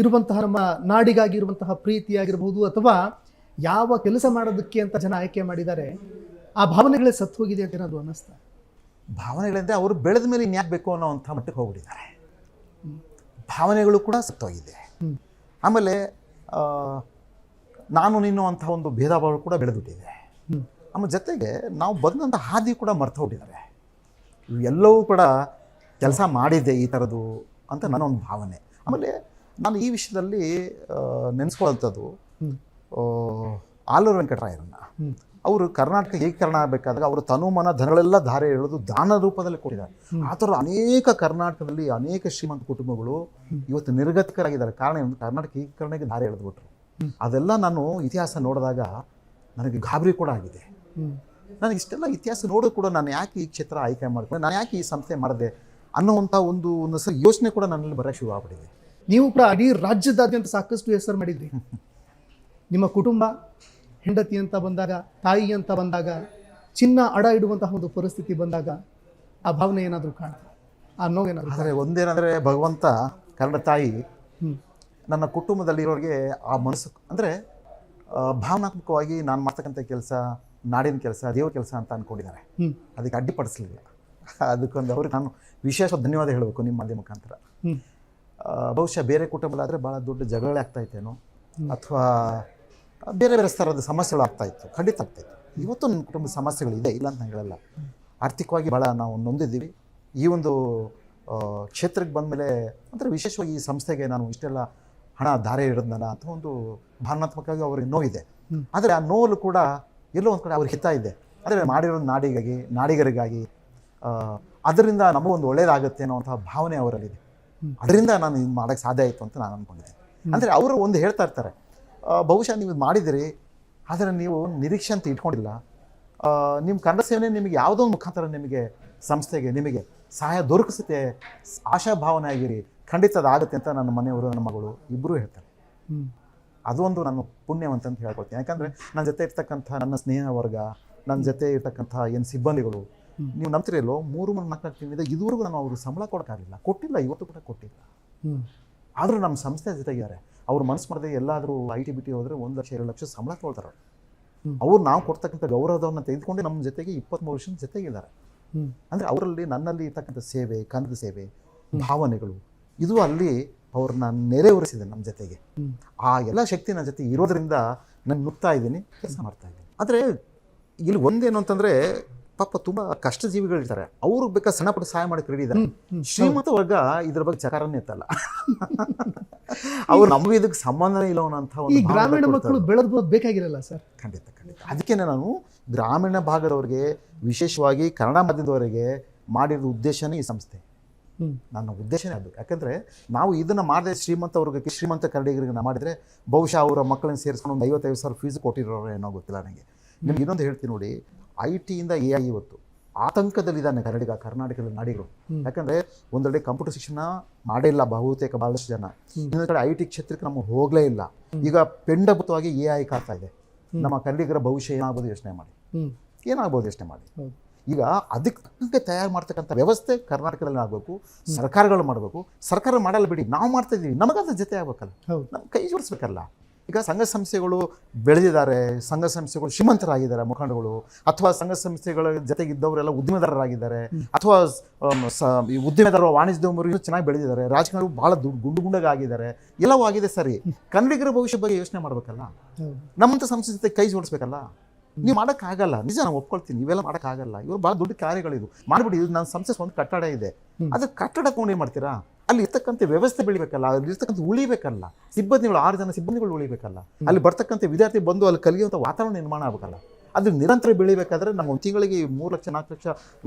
ಇರುವಂತಹ ನಮ್ಮ ನಾಡಿಗಾಗಿ ಇರುವಂತಹ ಪ್ರೀತಿಯಾಗಿರ್ಬೋದು, ಅಥವಾ ಯಾವ ಕೆಲಸ ಮಾಡೋದಕ್ಕೆ ಅಂತ ಜನ ಆಯ್ಕೆ ಮಾಡಿದ್ದಾರೆ, ಆ ಭಾವನೆಗಳೇ ಸತ್ತು ಹೋಗಿದೆ ಅಂತ ಏನಾದ್ರು ಅನ್ನಿಸ್ತಾ? ಭಾವನೆಗಳಿಂದ ಅವರು ಬೆಳೆದ ಮೇಲೆ ಇನ್ಯಾಕೆ ಬೇಕು ಅನ್ನೋ ಅಂಥ ಮಟ್ಟಕ್ಕೆ ಹೋಗ್ಬಿಟ್ಟಿದ್ದಾರೆ. ಭಾವನೆಗಳು ಕೂಡ ಸತ್ತೋಗಿದೆ. ಆಮೇಲೆ ನಾನು ನೀನು ಅಂಥ ಒಂದು ಭೇದ ಭಾವ ಕೂಡ ಬೆಳೆದುಬಿಟ್ಟಿದೆ. ಆಮೇಲೆ ಜೊತೆಗೆ ನಾವು ಬಂದಂಥ ಹಾದಿ ಕೂಡ ಮರ್ತು ಹೋಗಿದ್ದಾರೆ. ಎಲ್ಲವೂ ಕೂಡ ಕೆಲಸ ಮಾಡಿದ್ದೆ ಈ ಥರದ್ದು ಅಂತ ನನ್ನ ಒಂದು ಭಾವನೆ. ಆಮೇಲೆ ನಾನು ಈ ವಿಷಯದಲ್ಲಿ ನೆನೆಸ್ಕೊಳ್ಳೋಂಥದ್ದು ಆಲೂರು ವೆಂಕಟರಾಯರನ್ನ. ಅವರು ಕರ್ನಾಟಕ ಏಕೀಕರಣ ಆಗಬೇಕಾದಾಗ ಅವರು ತನುಮನ ಧನಗಳೆಲ್ಲ ಧಾರೆ ಎಳೆದು ದಾನ ರೂಪದಲ್ಲಿ ಕೊಟ್ಟಿದ್ದಾರೆ. ಆ ಥರ ಅನೇಕ ಕರ್ನಾಟಕದಲ್ಲಿ ಅನೇಕ ಶ್ರೀಮಂತ ಕುಟುಂಬಗಳು ಇವತ್ತು ನಿರ್ಗತಿಕರಾಗಿದ್ದಾರೆ. ಕಾರಣ ಏನು? ಕರ್ನಾಟಕ ಏಕೀಕರಣಕ್ಕೆ ಧಾರೆ ಎಳೆದುಬಿಟ್ರು. ಅದೆಲ್ಲ ನಾನು ಇತಿಹಾಸ ನೋಡಿದಾಗ ನನಗೆ ಗಾಬರಿ ಕೂಡ ಆಗಿದೆ. ನನಗೆ ಇಷ್ಟೆಲ್ಲ ಇತಿಹಾಸ ನೋಡೋದು ಕೂಡ ನಾನು ಯಾಕೆ ಈ ಕ್ಷೇತ್ರ ಆಯ್ಕೆ ಮಾಡ್ಕೊಂಡು, ನಾನು ಯಾಕೆ ಈ ಸಂಸ್ಥೆ ಮಾಡಿದೆ ಅನ್ನೋವಂಥ ಒಂದು ಸರಿ ಯೋಚನೆ ಕೂಡ ನನ್ನಲ್ಲಿ ಬರೋಕ್ಕೆ ಶುರು ಆಗ್ಬಿಟ್ಟಿದೆ. ನೀವು ಕೂಡ ಇಡೀ ರಾಜ್ಯದಾದ್ಯಂತ ಸಾಕಷ್ಟು ಹೆಸರು ಮಾಡಿದ್ರಿ. ನಿಮ್ಮ ಕುಟುಂಬ, ಹೆಂಡತಿ ಅಂತ ಬಂದಾಗ, ತಾಯಿ ಅಂತ ಬಂದಾಗ, ಚಿನ್ನ ಅಡ ಇಡುವಂತಹ ಒಂದು ಪರಿಸ್ಥಿತಿ ಬಂದಾಗ ಆ ಭಾವನೆ ಏನಾದರೂ ಕಾಣ್ತದೆ, ಆ ನೋವೇನಾದರೂ? ಆದರೆ ಒಂದೇನಂದರೆ ಭಗವಂತ ಕನ್ನಡ ತಾಯಿ ನನ್ನ ಕುಟುಂಬದಲ್ಲಿರೋರಿಗೆ ಆ ಮನಸ್ಸು ಅಂದರೆ ಭಾವನಾತ್ಮಕವಾಗಿ ನಾನು ಮಾಡ್ತಕ್ಕಂಥ ಕೆಲಸ ನಾಡಿನ ಕೆಲಸ, ದೇವ್ರ ಕೆಲಸ ಅಂತ ಅಂದ್ಕೊಂಡಿದ್ದಾರೆ. ಅದಕ್ಕೆ ಅಡ್ಡಿಪಡಿಸಲಿಲ್ಲ. ಅದಕ್ಕೊಂದು ಅವ್ರಿಗೆ ನಾನು ವಿಶೇಷ ಧನ್ಯವಾದ ಹೇಳಬೇಕು ನಿಮ್ಮ ಮಾಧ್ಯಮ ಮುಖಾಂತರ. ಬಹುಶಃ ಬೇರೆ ಕುಟುಂಬದಾದರೆ ಭಾಳ ದೊಡ್ಡ ಜಗಳೇ ಆಗ್ತಾಯಿತ್ತೇನೋ, ಅಥವಾ ಬೇರೆ ಬೇರೆ ಥರದ ಸಮಸ್ಯೆಗಳು ಆಗ್ತಾಯಿತ್ತು. ಖಂಡಿತ ಆಗ್ತಾಯಿತ್ತು. ಇವತ್ತು ನನ್ನ ಕುಟುಂಬದ ಸಮಸ್ಯೆಗಳಿದೆ, ಇಲ್ಲ ಅಂತ ನಾನು ಹೇಳಲ್ಲ. ಆರ್ಥಿಕವಾಗಿ ಭಾಳ ನಾವು ನೊಂದಿದ್ದೀವಿ. ಈ ಒಂದು ಕ್ಷೇತ್ರಕ್ಕೆ ಬಂದಮೇಲೆ ಅಂದರೆ ವಿಶೇಷವಾಗಿ ಈ ಸಂಸ್ಥೆಗೆ ನಾನು ಇಷ್ಟೆಲ್ಲ ಹಣ ಧಾರೆ ಇಡೋದನ್ನ ಅಥವಾ ಒಂದು ಭಾವನಾತ್ಮಕವಾಗಿ ಅವ್ರಿಗೆ ನೋವಿದೆ. ಆದರೆ ಆ ನೋವಲ್ಲೂ ಕೂಡ ಎಲ್ಲೋ ಒಂದು ಕಡೆ ಅವ್ರಿಗೆ ಹಿತ ಇದೆ. ಆದರೆ ಮಾಡಿರೋದು ನಾಡಿಗಾಗಿ, ನಾಡಿಗರಿಗಾಗಿ, ಅದರಿಂದ ನಮಗೊಂದು ಒಳ್ಳೇದಾಗುತ್ತೆ ಅನ್ನೋವಂಥ ಭಾವನೆ ಅವರಲ್ಲಿದೆ. ಅದರಿಂದ ನಾನು ಇದು ಮಾಡೋಕ್ಕೆ ಸಾಧ್ಯ ಆಯಿತು ಅಂತ ನಾನು ಅಂದ್ಕೊಂಡಿದ್ದೆ. ಅಂದರೆ ಅವರು ಒಂದು ಹೇಳ್ತಾ ಇರ್ತಾರೆ, ಬಹುಶಃ ನೀವು ಮಾಡಿದಿರಿ, ಆದರೆ ನೀವು ನಿರೀಕ್ಷೆ ಅಂತ ಇಟ್ಕೊಂಡಿಲ್ಲ. ನಿಮ್ಮ ಕನ್ನಡ ಸೇವನೆ ನಿಮಗೆ ಯಾವುದೋ ಒಂದು ಮುಖಾಂತರ ನಿಮಗೆ ಸಂಸ್ಥೆಗೆ ನಿಮಗೆ ಸಹಾಯ ದೊರಕಿಸುತ್ತೆ, ಆಶಾಭಾವನೆ ಆಗಿರಿ, ಖಂಡಿತ ಅದಾಗುತ್ತೆ ಅಂತ ನನ್ನ ಮನೆಯವರು, ನನ್ನ ಮಗಳು ಇಬ್ಬರೂ ಹೇಳ್ತಾರೆ. ಅದೊಂದು ನಾನು ಪುಣ್ಯವಂತ ಅಂತ ಹೇಳ್ಕೊಳ್ತೀನಿ. ಯಾಕಂದರೆ ನನ್ನ ಜೊತೆ ಇರ್ತಕ್ಕಂಥ ನನ್ನ ಸ್ನೇಹ ವರ್ಗ, ನನ್ನ ಜೊತೆ ಇರ್ತಕ್ಕಂಥ ಏನು ಸಿಬ್ಬಂದಿಗಳು, ನೀವು ನಂಬ್ತಿರಲ್ಲೋ 3-4 ತಿಂಗಳಿಂದ ಇದುವರೆಗೂ ನಾನು ಅವ್ರಿಗೆ ಸಂಬಳ ಕೊಡೋಕ್ಕಾಗಲಿಲ್ಲ, ಕೊಟ್ಟಿಲ್ಲ, ಇವತ್ತು ಕೂಡ ಕೊಟ್ಟಿಲ್ಲ. ಆದರೂ ನಮ್ಮ ಸಂಸ್ಥೆ ಜೊತೆಗಿದ್ದಾರೆ. ಅವ್ರ ಮನಸ್ಸು ಮಾಡಿದೆ ಎಲ್ಲಾದರೂ IT BT ಹೋದರೆ 1 ಲಕ್ಷ 2 ಲಕ್ಷ ಸಂಬಳ ತೊಗೊಳ್ತಾರೆ. ಅವ್ರು ನಾವು ಕೊಡ್ತಕ್ಕಂಥ ಗೌರವವನ್ನು ತೆಗೆದುಕೊಂಡು ನಮ್ಮ ಜೊತೆಗೆ 23 ವರ್ಷ ಜೊತೆಗಿದ್ದಾರೆ. ಅಂದರೆ ಅವರಲ್ಲಿ ನನ್ನಲ್ಲಿ ಇರ್ತಕ್ಕಂಥ ಸೇವೆ, ಕನ್ನಡ ಸೇವೆ, ಭಾವನೆಗಳು ಇದು ಅಲ್ಲಿ ಅವ್ರನ್ನ ನೆರೆವರಿಸಿದೆ ನಮ್ಮ ಜೊತೆಗೆ. ಆ ಎಲ್ಲ ಶಕ್ತಿ ನನ್ನ ಜೊತೆ ಇರೋದ್ರಿಂದ ನಾನು ನುಗ್ತಾ ಇದ್ದೀನಿ, ಕೆಲಸ ಮಾಡ್ತಾ ಇದ್ದೀನಿ. ಆದರೆ ಇಲ್ಲಿ ಒಂದೇನು ಅಂತಂದರೆ ಪಾಪ ತುಂಬ ಕಷ್ಟ ಜೀವಿಗಳಿರ್ತಾರೆ, ಅವ್ರಿಗೆ ಬೇಕಾದ ಸಣ್ಣ ಪುಟ್ಟ ಸಹಾಯ ಮಾಡೋಕ್ಕೆ ರೆಡಿ ಇದ್ದಾರೆ. ಶ್ರೀಮಂತ ವರ್ಗ ಇದ್ರ ಬಗ್ಗೆ ಚಕಾರನೇ ಇತ್ತಲ್ಲ. ಅವ್ರು ನಮಗೆ ಇದಕ್ಕೆ ಸಂಬಂಧನೇ ಇಲ್ಲ ಅನ್ನೋಂಥ ಒಂದು ಗ್ರಾಮೀಣ ಮಕ್ಕಳು ಬೆಳೆದು ಬೇಕಾಗಿರಲ್ಲ ಸರ್. ಖಂಡಿತ. ಅದಕ್ಕೆ ನಾನು ಗ್ರಾಮೀಣ ಭಾಗದವ್ರಿಗೆ, ವಿಶೇಷವಾಗಿ ಕನ್ನಡ ಮಾಧ್ಯಮದವರಿಗೆ ಮಾಡಿರೋ ಉದ್ದೇಶನೇ ಈ ಸಂಸ್ಥೆ. ನನ್ನ ಉದ್ದೇಶನೇ ಅದು. ಯಾಕಂದರೆ ನಾವು ಇದನ್ನು ಮಾಡಿದ್ರೆ ಶ್ರೀಮಂತ ವರ್ಗಕ್ಕೆ, ಶ್ರೀಮಂತ ಕನ್ನಡಿಗರಿಗೆ ನಾವು ಮಾಡಿದರೆ ಬಹುಶಃ ಅವರ ಮಕ್ಕಳನ್ನ ಸೇರಿಸ್ಕೊಂಡು ಒಂದು 55,000 ಫೀಸ್ ಕೊಟ್ಟಿರೋರು ಏನೋ ಗೊತ್ತಿಲ್ಲ ನನಗೆ. ನಿಮ್ಗೆ ಇನ್ನೊಂದು ಹೇಳ್ತೀನಿ ನೋಡಿ, IT ಇಂದ AI ಇವತ್ತು ಆತಂಕದಲ್ಲಿದ್ದಾನೆ ಕರ್ನಾಟಕದ ನಾಡಿಗಳು. ಯಾಕಂದರೆ ಒಂದೆಡೆ ಕಂಪ್ಯೂಟರ್ ಶಿಕ್ಷಣ ಮಾಡೇ ಇಲ್ಲ ಬಹುತೇಕ ಭಾಳಷ್ಟು ಜನ, ಇನ್ನೊಂದು ಕಡೆ IT ಕ್ಷೇತ್ರಕ್ಕೆ ನಮಗೆ ಹೋಗಲೇ ಇಲ್ಲ. ಈಗ ಪೆಂಡಭೂತವಾಗಿ AI ಕಾಡ್ತಾ ಇದೆ. ನಮ್ಮ ಕನ್ನಡಿಗರ ಭವಿಷ್ಯ ಏನಾಗ್ಬೋದು ಯೋಚನೆ ಮಾಡಿ, ಏನಾಗ್ಬೋದು ಯೋಚನೆ ಮಾಡಿ. ಈಗ ಅದಕ್ಕೆ ತಕ್ಕಂತೆ ತಯಾರು ಮಾಡ್ತಕ್ಕಂಥ ವ್ಯವಸ್ಥೆ ಕರ್ನಾಟಕದಲ್ಲಿ ಆಗಬೇಕು, ಸರ್ಕಾರಗಳು ಮಾಡಬೇಕು. ಸರ್ಕಾರ ಮಾಡಲ್ಲ ಬಿಡಿ, ನಾವು ಮಾಡ್ತಾ ಇದ್ದೀವಿ, ನಮಗಂತ ಜೊತೆ ಆಗ್ಬೇಕಲ್ಲ, ನಮ್ಮ ಕೈ ಜೋಡಿಸ್ಬೇಕಲ್ಲ. ಈಗ ಸಂಘ ಸಂಸ್ಥೆಗಳು ಬೆಳೆದಿದ್ದಾರೆ, ಸಂಘ ಸಂಸ್ಥೆಗಳು ಶ್ರೀಮಂತರಾಗಿದ್ದಾರೆ ಮುಖಂಡಗಳು, ಅಥವಾ ಸಂಘ ಸಂಸ್ಥೆಗಳ ಜೊತೆಗಿದ್ದವರೆಲ್ಲ ಉದ್ಯಮದಾರರಾಗಿದ್ದಾರೆ, ಅಥವಾ ಈ ಉದ್ಯಮದಾರರು ವಾಣಿಜ್ಯೋದ್ಯಮರು ಇನ್ನೂ ಚೆನ್ನಾಗಿ ಬೆಳೆದಿದ್ದಾರೆ, ರಾಜಕಾರಣಗಳು ಭಾಳ ಗುಂಡು ಗುಂಡಾಗಿದ್ದಾರೆ, ಎಲ್ಲವೂ ಆಗಿದೆ. ಸರಿ, ಕನ್ನಡಿಗರ ಭವಿಷ್ಯ ಬಗ್ಗೆ ಯೋಚನೆ ಮಾಡಬೇಕಲ್ಲ, ನಮ್ಮಂಥ ಸಂಸ್ಥೆ ಜೊತೆ ಕೈ ಜೋಡಿಸ್ಬೇಕಲ್ಲ. ನೀವು ಮಾಡೋಕ್ಕಾಗಲ್ಲ, ನಿಜ, ನಾನು ಒಪ್ಕೊಳ್ತೀನಿ, ಇವೆಲ್ಲ ಮಾಡೋಕ್ಕಾಗಲ್ಲ. ಇವರು ಭಾಳ ದೊಡ್ಡ ಕಾರ್ಯಗಳಿದು ಮಾಡಿಬಿಡಿ. ಇದು ನನ್ನ ಸಂಸ್ಥೆ ಸ್ವಂತ ಕಟ್ಟಡ ಇದೆ, ಅದು ಕಟ್ಟಡ ತೊಗೊಂಡು ಏನು ಮಾಡ್ತೀರಾ? ಅಲ್ಲಿ ಇರ್ತಕ್ಕಂಥ ವ್ಯವಸ್ಥೆ ಬೆಳಿಬೇಕಲ್ಲ, ಅಲ್ಲಿ ಇರ್ತಕ್ಕಂಥ ಉಳಿಬೇಕಲ್ಲ, ಸಿಬ್ಬಂದಿಗಳು 6 ಜನ ಸಿಬ್ಬಂದಿಗಳು ಉಳಿಬೇಕಲ್ಲ, ಅಲ್ಲಿ ಬರ್ತಕ್ಕಂಥ ವಿದ್ಯಾರ್ಥಿ ಬಂದು ಅಲ್ಲಿ ಕಲಿಯುವಂಥ ವಾತಾವರಣ ನಿರ್ಮಾಣ ಆಗಬೇಕಲ್ಲ. ಅದು ನಿರಂತರ ಬೆಳಿಬೇಕಾದ್ರೆ ನಮ್ಮ ಒಂದು ತಿಂಗಳಿಗೆ 3 ಲಕ್ಷ 4 ಲಕ್ಷ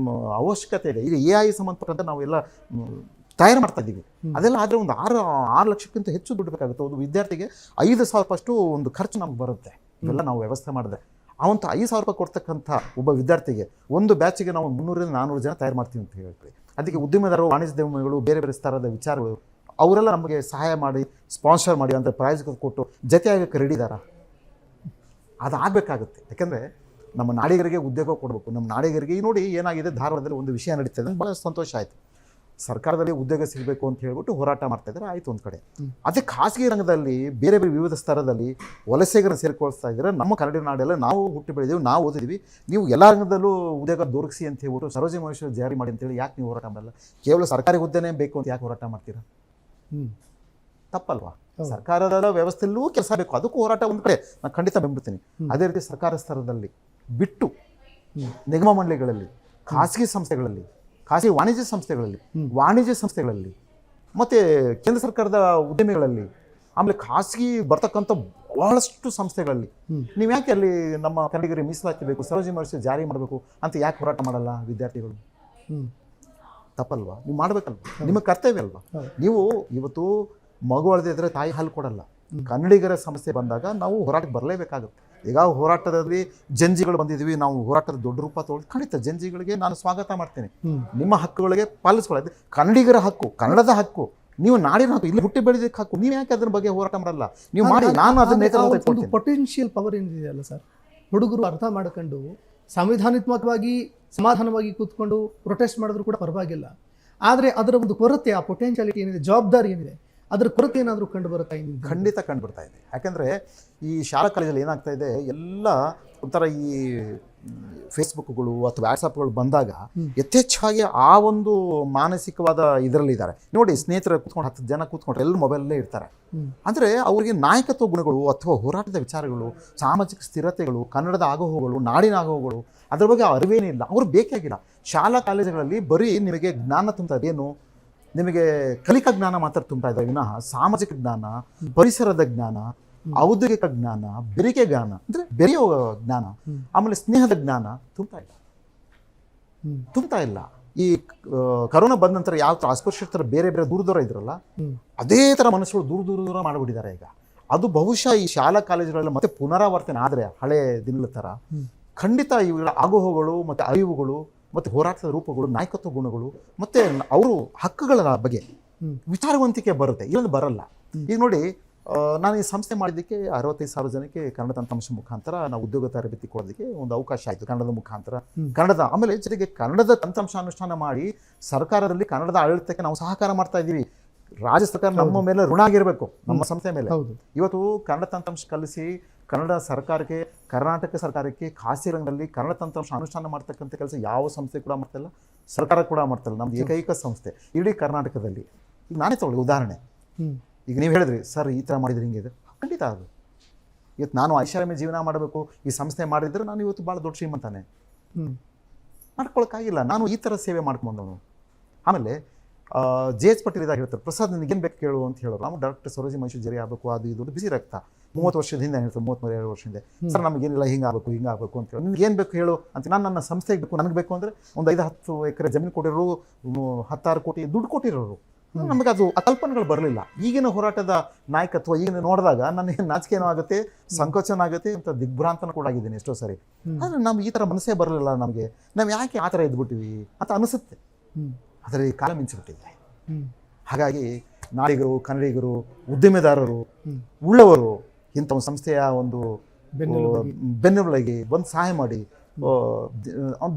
ಅವಶ್ಯಕತೆ ಇದೆ. ಈಗ AI ಸಂಬಂಧಪಟ್ಟಂತೆ ನಾವೆಲ್ಲ ತಯಾರು ಮಾಡ್ತಾ ಇದ್ದೀವಿ. ಅದೆಲ್ಲ ಆದರೆ ಒಂದು 6 ಲಕ್ಷಕ್ಕಿಂತ ಹೆಚ್ಚು ದುಡ್ಡು ಬೇಕಾಗುತ್ತೆ. ಒಂದು ವಿದ್ಯಾರ್ಥಿಗೆ 5,000 ಅಷ್ಟು ಒಂದು ಖರ್ಚು ನಮ್ಗೆ ಬರುತ್ತೆ. ಇವೆಲ್ಲ ನಾವು ವ್ಯವಸ್ಥೆ ಮಾಡಿದೆ. ಅವಂತ 5,000 ರೂಪಾಯಿ ಕೊಡ್ತಕ್ಕಂಥ ಒಬ್ಬ ವಿದ್ಯಾರ್ಥಿಗೆ ಒಂದು ಬ್ಯಾಚಿಗೆ ನಾವು 300-400 ಜನ ತಯಾರು ಮಾಡ್ತೀವಿ ಅಂತ ಹೇಳ್ತೀವಿ. ಅದಕ್ಕೆ ಉದ್ಯಮದಾರರು, ವಾಣಿಜ್ಯೋದ್ಯಮಿಗಳು, ಬೇರೆ ಬೇರೆ ಸ್ತರದ ವಿಚಾರಗಳು ಅವರೆಲ್ಲ ನಮಗೆ ಸಹಾಯ ಮಾಡಿ, ಸ್ಪಾನ್ಸರ್ ಮಾಡಿ ಅಂತ ಪ್ರೈಸ್ಗಳು ಕೊಟ್ಟು ಜೊತೆ ಆಗೋಕ್ಕೆ ರೆಡಿ ಇದ್ದಾರಾ? ಅದು ಆಗಬೇಕಾಗುತ್ತೆ. ಯಾಕೆಂದರೆ ನಮ್ಮ ನಾಡಿಗರಿಗೆ ಉದ್ಯೋಗ ಕೊಡಬೇಕು. ನಮ್ಮ ನಾಡಿಗರಿಗೆ ನೋಡಿ ಏನಾಗಿದೆ, ಧಾರವಾಡದಲ್ಲಿ ಒಂದು ವಿಷಯ ನಡೀತದೆ, ಭಾಳ ಸಂತೋಷ ಆಯಿತು. ಸರ್ಕಾರದಲ್ಲಿ ಉದ್ಯೋಗ ಸಿಗಬೇಕು ಅಂತ ಹೇಳ್ಬಿಟ್ಟು ಹೋರಾಟ ಮಾಡ್ತಾಯಿದ್ದಾರೆ, ಆಯಿತು ಒಂದು ಕಡೆ. ಅದೇ ಖಾಸಗಿ ರಂಗದಲ್ಲಿ ಬೇರೆ ಬೇರೆ ವಿವಿಧ ಸ್ತರದಲ್ಲಿ ವಲಸಿಗರನ್ನು ಸೇರ್ಕೊಳ್ತಾ ಇದ್ದಾರೆ. ನಮ್ಮ ಕನ್ನಡ ನಾಡೆಲ್ಲ ನಾವು ಹುಟ್ಟಿ ಬೆಳೆದೀವಿ, ನಾವು ಓದಿದ್ದೀವಿ, ನೀವು ಎಲ್ಲ ರಂಗದಲ್ಲೂ ಉದ್ಯೋಗ ದೊರಕಿಸಿ ಅಂತ ಹೇಳ್ಬಿಟ್ಟು ಸರೋಜಿನಿ ಮಹಿಷಿ ಜಾರಿ ಮಾಡಿ ಅಂತೇಳಿ ಯಾಕೆ ನೀವು ಹೋರಾಟ ಮಾಡಲ್ಲ? ಕೇವಲ ಸರ್ಕಾರಿ ಹುದ್ದೆನೇ ಬೇಕು ಅಂತ ಯಾಕೆ ಹೋರಾಟ ಮಾಡ್ತೀರಾ? ತಪ್ಪಲ್ವಾ? ಸರ್ಕಾರದ ವ್ಯವಸ್ಥೆಯಲ್ಲೂ ಕೆಲಸ ಬೇಕು, ಅದಕ್ಕೂ ಹೋರಾಟ ಒಂದು ಕಡೆ ನಾನು ಖಂಡಿತ ಬೆಂಬಡ್ತೀನಿ. ಅದೇ ರೀತಿ ಸರ್ಕಾರ ಸ್ತರದಲ್ಲಿ ಬಿಟ್ಟು ನಿಗಮ ಮಂಡಳಿಗಳಲ್ಲಿ, ಖಾಸಗಿ ಸಂಸ್ಥೆಗಳಲ್ಲಿ, ಖಾಸಗಿ ವಾಣಿಜ್ಯ ಸಂಸ್ಥೆಗಳಲ್ಲಿ ಮತ್ತು ಕೇಂದ್ರ ಸರ್ಕಾರದ ಉದ್ಯಮಿಗಳಲ್ಲಿ, ಆಮೇಲೆ ಖಾಸಗಿ ಬರ್ತಕ್ಕಂಥ ಬಹಳಷ್ಟು ಸಂಸ್ಥೆಗಳಲ್ಲಿ ನೀವು ಯಾಕೆ ಅಲ್ಲಿ ನಮ್ಮ ಕನ್ನಡಿಗರಿಗೆ ಮೀಸಲಾತಿ ಬೇಕು, ಸರೋಜಿ ಮಹಿಷಿ ಜಾರಿ ಮಾಡಬೇಕು ಅಂತ ಯಾಕೆ ಹೋರಾಟ ಮಾಡಲ್ಲ ವಿದ್ಯಾರ್ಥಿಗಳು? ತಪ್ಪಲ್ವಾ? ನೀವು ಮಾಡಬೇಕಲ್ವ? ನಿಮ್ಮ ಕರ್ತವ್ಯ ಅಲ್ವಾ? ನೀವು ಇವತ್ತು ಮಗು ಅಳದಿದ್ರೆ ತಾಯಿ ಹಾಲು ಕೊಡಲ್ಲ. ಕನ್ನಡಿಗರ ಸಮಸ್ಯೆ ಬಂದಾಗ ನಾವು ಹೋರಾಟಕ್ಕೆ ಬರಲೇಬೇಕಾಗುತ್ತೆ. ಈಗ ಹೋರಾಟದಲ್ಲಿ ಜಂಜಿಗಳು ಬಂದಿದ್ವಿ, ನಾವು ಹೋರಾಟದ ದೊಡ್ಡ ರೂಪ ತಗೊಳ್ಳಿ, ಖಂಡಿತ ಜಂಜಿಗಳಿಗೆ ನಾನು ಸ್ವಾಗತ ಮಾಡ್ತೇನೆ. ನಿಮ್ಮ ಹಕ್ಕುಗಳಿಗೆ ಪಾಲಿಸ್ಕೊಳ್ಳೋದು ಕನ್ನಡಿಗರ ಹಕ್ಕು, ಕನ್ನಡದ ಹಕ್ಕು, ನೀವು ನಾಡಿನ ಹಕ್ಕು, ಇಲ್ಲಿ ಹುಟ್ಟಿ ಬೆಳೆದಕ್ಕೆ ಹಕ್ಕು. ನೀವು ಯಾಕೆ ಅದ್ರ ಬಗ್ಗೆ ಹೋರಾಟ ಮಾಡಲ್ಲ? ನೀವು ಮಾಡಿ, ನಾನು ಅದನ್ನ ಪೊಟೆನ್ಷಿಯಲ್ ಪವರ್ ಏನಿದೆಯಲ್ಲ ಸರ್, ಹುಡುಗರು ಅರ್ಥ ಮಾಡ್ಕೊಂಡು ಸಂವಿಧಾನಾತ್ಮಕವಾಗಿ ಸಮಾಧಾನವಾಗಿ ಕೂತ್ಕೊಂಡು ಪ್ರೊಟೆಸ್ಟ್ ಮಾಡಿದ್ರು ಕೂಡ ಪರವಾಗಿಲ್ಲ. ಆದರೆ ಅದರ ಒಂದು ಕೊರತೆ, ಆ ಪೊಟೆನ್ಶಿಯಾಲಿಟಿ ಏನಿದೆ, ಜವಾಬ್ದಾರಿ ಏನಿದೆ, ಅದರ ಕೊರತೆ ಏನಾದರೂ ಕಂಡು ಬರುತ್ತಾ ಇದೆ? ಖಂಡಿತ ಕಂಡು ಬರ್ತಾ ಇದೆ. ಯಾಕೆಂದರೆ ಈ ಶಾಲಾ ಕಾಲೇಜಲ್ಲಿ ಏನಾಗ್ತಾ ಇದೆ, ಎಲ್ಲ ಒಂಥರ ಈ ಫೇಸ್ಬುಕ್ಗಳು ಅಥವಾ ವಾಟ್ಸಪ್ಗಳು ಬಂದಾಗ ಯಥೇಚ್ಛವಾಗಿ ಆ ಒಂದು ಮಾನಸಿಕವಾದ ಇದರಲ್ಲಿದ್ದಾರೆ. ನೋಡಿ, ಸ್ನೇಹಿತರ ಕೂತ್ಕೊಂಡು 10 ಜನ ಕೂತ್ಕೊಂಡ್ರೆ ಎಲ್ಲರೂ ಮೊಬೈಲಲ್ಲೇ ಇರ್ತಾರೆ. ಅಂದರೆ ಅವರಿಗೆ ನಾಯಕತ್ವ ಗುಣಗಳು ಅಥವಾ ಹೋರಾಟದ ವಿಚಾರಗಳು, ಸಾಮಾಜಿಕ ಸ್ಥಿರತೆಗಳು, ಕನ್ನಡದ ಆಗುಹೋಗಳು, ನಾಡಿನ ಆಗುಹೋಗಳು, ಅದ್ರ ಬಗ್ಗೆ ಅರಿವೇನಿಲ್ಲ. ಅವ್ರು ಬೇಕಾಗಿಲ್ಲ. ಶಾಲಾ ಕಾಲೇಜುಗಳಲ್ಲಿ ಬರೀ ನಿಮಗೆ ಜ್ಞಾನ ತುಂಬ್ತಾ ಏನು, ನಿಮಗೆ ಕಲಿಕಾ ಜ್ಞಾನ ಮಾತ್ರ ತುಂಬ್ತಾ ಇದ್ದಾರೆ ವಿನಃ ಸಾಮಾಜಿಕ ಜ್ಞಾನ, ಪರಿಸರದ ಜ್ಞಾನ, ಔದ್ಯೋಗಿಕ ಜ್ಞಾನ, ಬೆರಿಕೆ ಜ್ಞಾನ ಅಂದರೆ ಬೆರೆಯೋ ಜ್ಞಾನ, ಆಮೇಲೆ ಸ್ನೇಹದ ಜ್ಞಾನ ತುಂಬ್ತಾ ಇಲ್ಲ. ಈ ಕರೋನಾ ಬಂದ ನಂತರ ಯಾವ ಥರ ಅಸ್ಪೃಶ್ಯತರ ಬೇರೆ ಬೇರೆ ದೂರ ಇದ್ರಲ್ಲ, ಅದೇ ಥರ ಮನುಷ್ಯರು ದೂರ ಮಾಡಿಬಿಟ್ಟಿದ್ದಾರೆ ಈಗ. ಅದು ಬಹುಶಃ ಈ ಶಾಲಾ ಕಾಲೇಜುಗಳಲ್ಲಿ ಮತ್ತೆ ಪುನರಾವರ್ತನೆ ಆದರೆ ಹಳೆ ದಿನಗಳ ಥರ ಖಂಡಿತ ಇವುಗಳ ಆಗುಹೋಗಳು ಮತ್ತು ಅರಿವುಗಳು ಮತ್ತು ಹೋರಾಟದ ರೂಪಗಳು, ನಾಯಕತ್ವ ಗುಣಗಳು ಮತ್ತು ಅವರು ಹಕ್ಕುಗಳ ಬಗ್ಗೆ ವಿಚಾರವಂತಿಕೆ ಬರುತ್ತೆ. ಇಲ್ಲೊಂದು ಬರಲ್ಲ. ಈಗ ನೋಡಿ, ನಾನು ಈ ಸಂಸ್ಥೆ ಮಾಡಿದ್ದಕ್ಕೆ 65,000 ಜನಕ್ಕೆ ಕನ್ನಡ ತಂತ್ರಾಂಶ ಮುಖಾಂತರ ನಾವು ಉದ್ಯೋಗ ತರಬೇತಿ ಕೊಡೋದಕ್ಕೆ ಒಂದು ಅವಕಾಶ ಆಯಿತು. ಕನ್ನಡದ ಮುಖಾಂತರ ಕನ್ನಡದ, ಆಮೇಲೆ ಜೊತೆಗೆ ಕನ್ನಡದ ತಂತ್ರಾಂಶ ಅನುಷ್ಠಾನ ಮಾಡಿ ಸರ್ಕಾರದಲ್ಲಿ ಕನ್ನಡದ ಆಡಳಿತಕ್ಕೆ ನಾವು ಸಹಕಾರ ಮಾಡ್ತಾ ಇದ್ದೀವಿ. ರಾಜ್ಯ ಸರ್ಕಾರ ನಮ್ಮ ಮೇಲೆ ಋಣ ಆಗಿರಬೇಕು, ನಮ್ಮ ಸಂಸ್ಥೆ ಮೇಲೆ. ಇವತ್ತು ಕನ್ನಡ ತಂತ್ರಾಂಶ ಕಲಿಸಿ ಕನ್ನಡ ಸರ್ಕಾರಕ್ಕೆ, ಕರ್ನಾಟಕ ಸರ್ಕಾರಕ್ಕೆ ಖಾಸಗಿ ರಂಗದಲ್ಲಿ ಕನ್ನಡ ತಂತ್ರಾಂಶ ಅನುಷ್ಠಾನ ಮಾಡ್ತಕ್ಕಂಥ ಕೆಲಸ ಯಾವ ಸಂಸ್ಥೆ ಕೂಡ ಮಾಡ್ತಿಲ್ಲ, ಸರ್ಕಾರ ಕೂಡ ಮಾಡ್ತಿಲ್ಲ. ನಮ್ದು ಏಕೈಕ ಸಂಸ್ಥೆ ಇಡೀ ಕರ್ನಾಟಕದಲ್ಲಿ. ಈಗ ನಾನೇ ತಗೊಳ್ಳಿ ಉದಾಹರಣೆ. ಈಗ ನೀವು ಹೇಳಿದ್ರಿ ಸರ್ ಈ ಥರ ಮಾಡಿದ್ರೆ ಹಿಂಗಿದೆ, ಖಂಡಿತ ಅದು ಇವತ್ತು ನಾನು ಐಷಾರಾಮಿ ಜೀವನ ಮಾಡಬೇಕು ಈ ಸಂಸ್ಥೆ ಮಾಡಿದ್ರೆ ನಾನು ಇವತ್ತು ಭಾಳ ದೊಡ್ಡ ಶ್ರೀಮಂತಾನೆ ಮಾಡ್ಕೊಳಕ್ಕಾಗಿಲ್ಲ. ನಾನು ಈ ಥರ ಸೇವೆ ಮಾಡ್ಕೊಂಡವನು. ಆಮೇಲೆ JH ಪಟೇಲ್ ಇದಾಗ ಹೇಳ್ತಾರೆ, ಪ್ರಸಾದ್ ನಿನಗೇನು ಬೇಕು ಕೇಳು ಅಂತ ಹೇಳೋರು. ನಾವು ಡಾಕ್ಟರ್ ಸರೋಜಿ ಮಹಿಷಿ ಜರಿ ಆಗಬೇಕು, ಅದು ಇದು ಬಿಸಿ ರಕ್ತ 30 ವರ್ಷದ ಹಿಂದೆ ಹೇಳ್ತಾರೆ, 32 ವರ್ಷದಿಂದ ಸರ್ ನಮಗೇನಿಲ್ಲ ಹಿಂಗಾಗಬೇಕು ಅಂತ ಹೇಳಿ, ನಿಮ್ಗೆ ಏನು ಬೇಕು ಹೇಳು ಅಂತ. ನಾನು ನನ್ನ ಸಂಸ್ಥೆಗೆ ಬೇಕು, ನನಗೆ ಬೇಕು ಅಂದರೆ ಒಂದು 5-10 ಎಕರೆ ಜಮೀನು ಕೊಟ್ಟಿರೋರು, 10-6 ಕೋಟಿ ದುಡ್ಡು ಕೊಟ್ಟಿರೋರು. ನಮಗೆ ಅದು ಆ ಕಲ್ಪನೆಗಳು ಬರಲಿಲ್ಲ. ಈಗಿನ ಹೋರಾಟದ ನಾಯಕತ್ವ ಈಗಿನ ನೋಡಿದಾಗ ನನಗೆ ನಾಚಿಕೆನೂ ಆಗುತ್ತೆ, ಸಂಕೋಚನ ಆಗುತ್ತೆ ಅಂತ ದಿಗ್ಭ್ರಾಂತನ ಕೂಡ ಆಗಿದ್ದೀನಿ ಎಷ್ಟೋ ಸರಿ. ಆದರೆ ನಮ್ಗೆ ಈ ಥರ ಮನಸ್ಸೇ ಬರಲಿಲ್ಲ. ನಮಗೆ ನಾವು ಯಾಕೆ ಆ ಥರ ಇದ್ಬಿಟ್ಟಿವಿ ಅಂತ ಅನಿಸುತ್ತೆ. ಆದರೆ ಈ ಕಾಲ ಮಿಂಚಿಬಿಟ್ಟಿದೆ. ಹಾಗಾಗಿ ನಾಡಿಗರು, ಕನ್ನಡಿಗರು, ಉದ್ಯಮಿದಾರರು, ಉಳ್ಳವರು ಇಂಥ ಒಂದು ಸಂಸ್ಥೆಯ ಒಂದು ಬೆನ್ನೆಲುಬಾಗಿ ಬಂದು ಸಹಾಯ ಮಾಡಿ,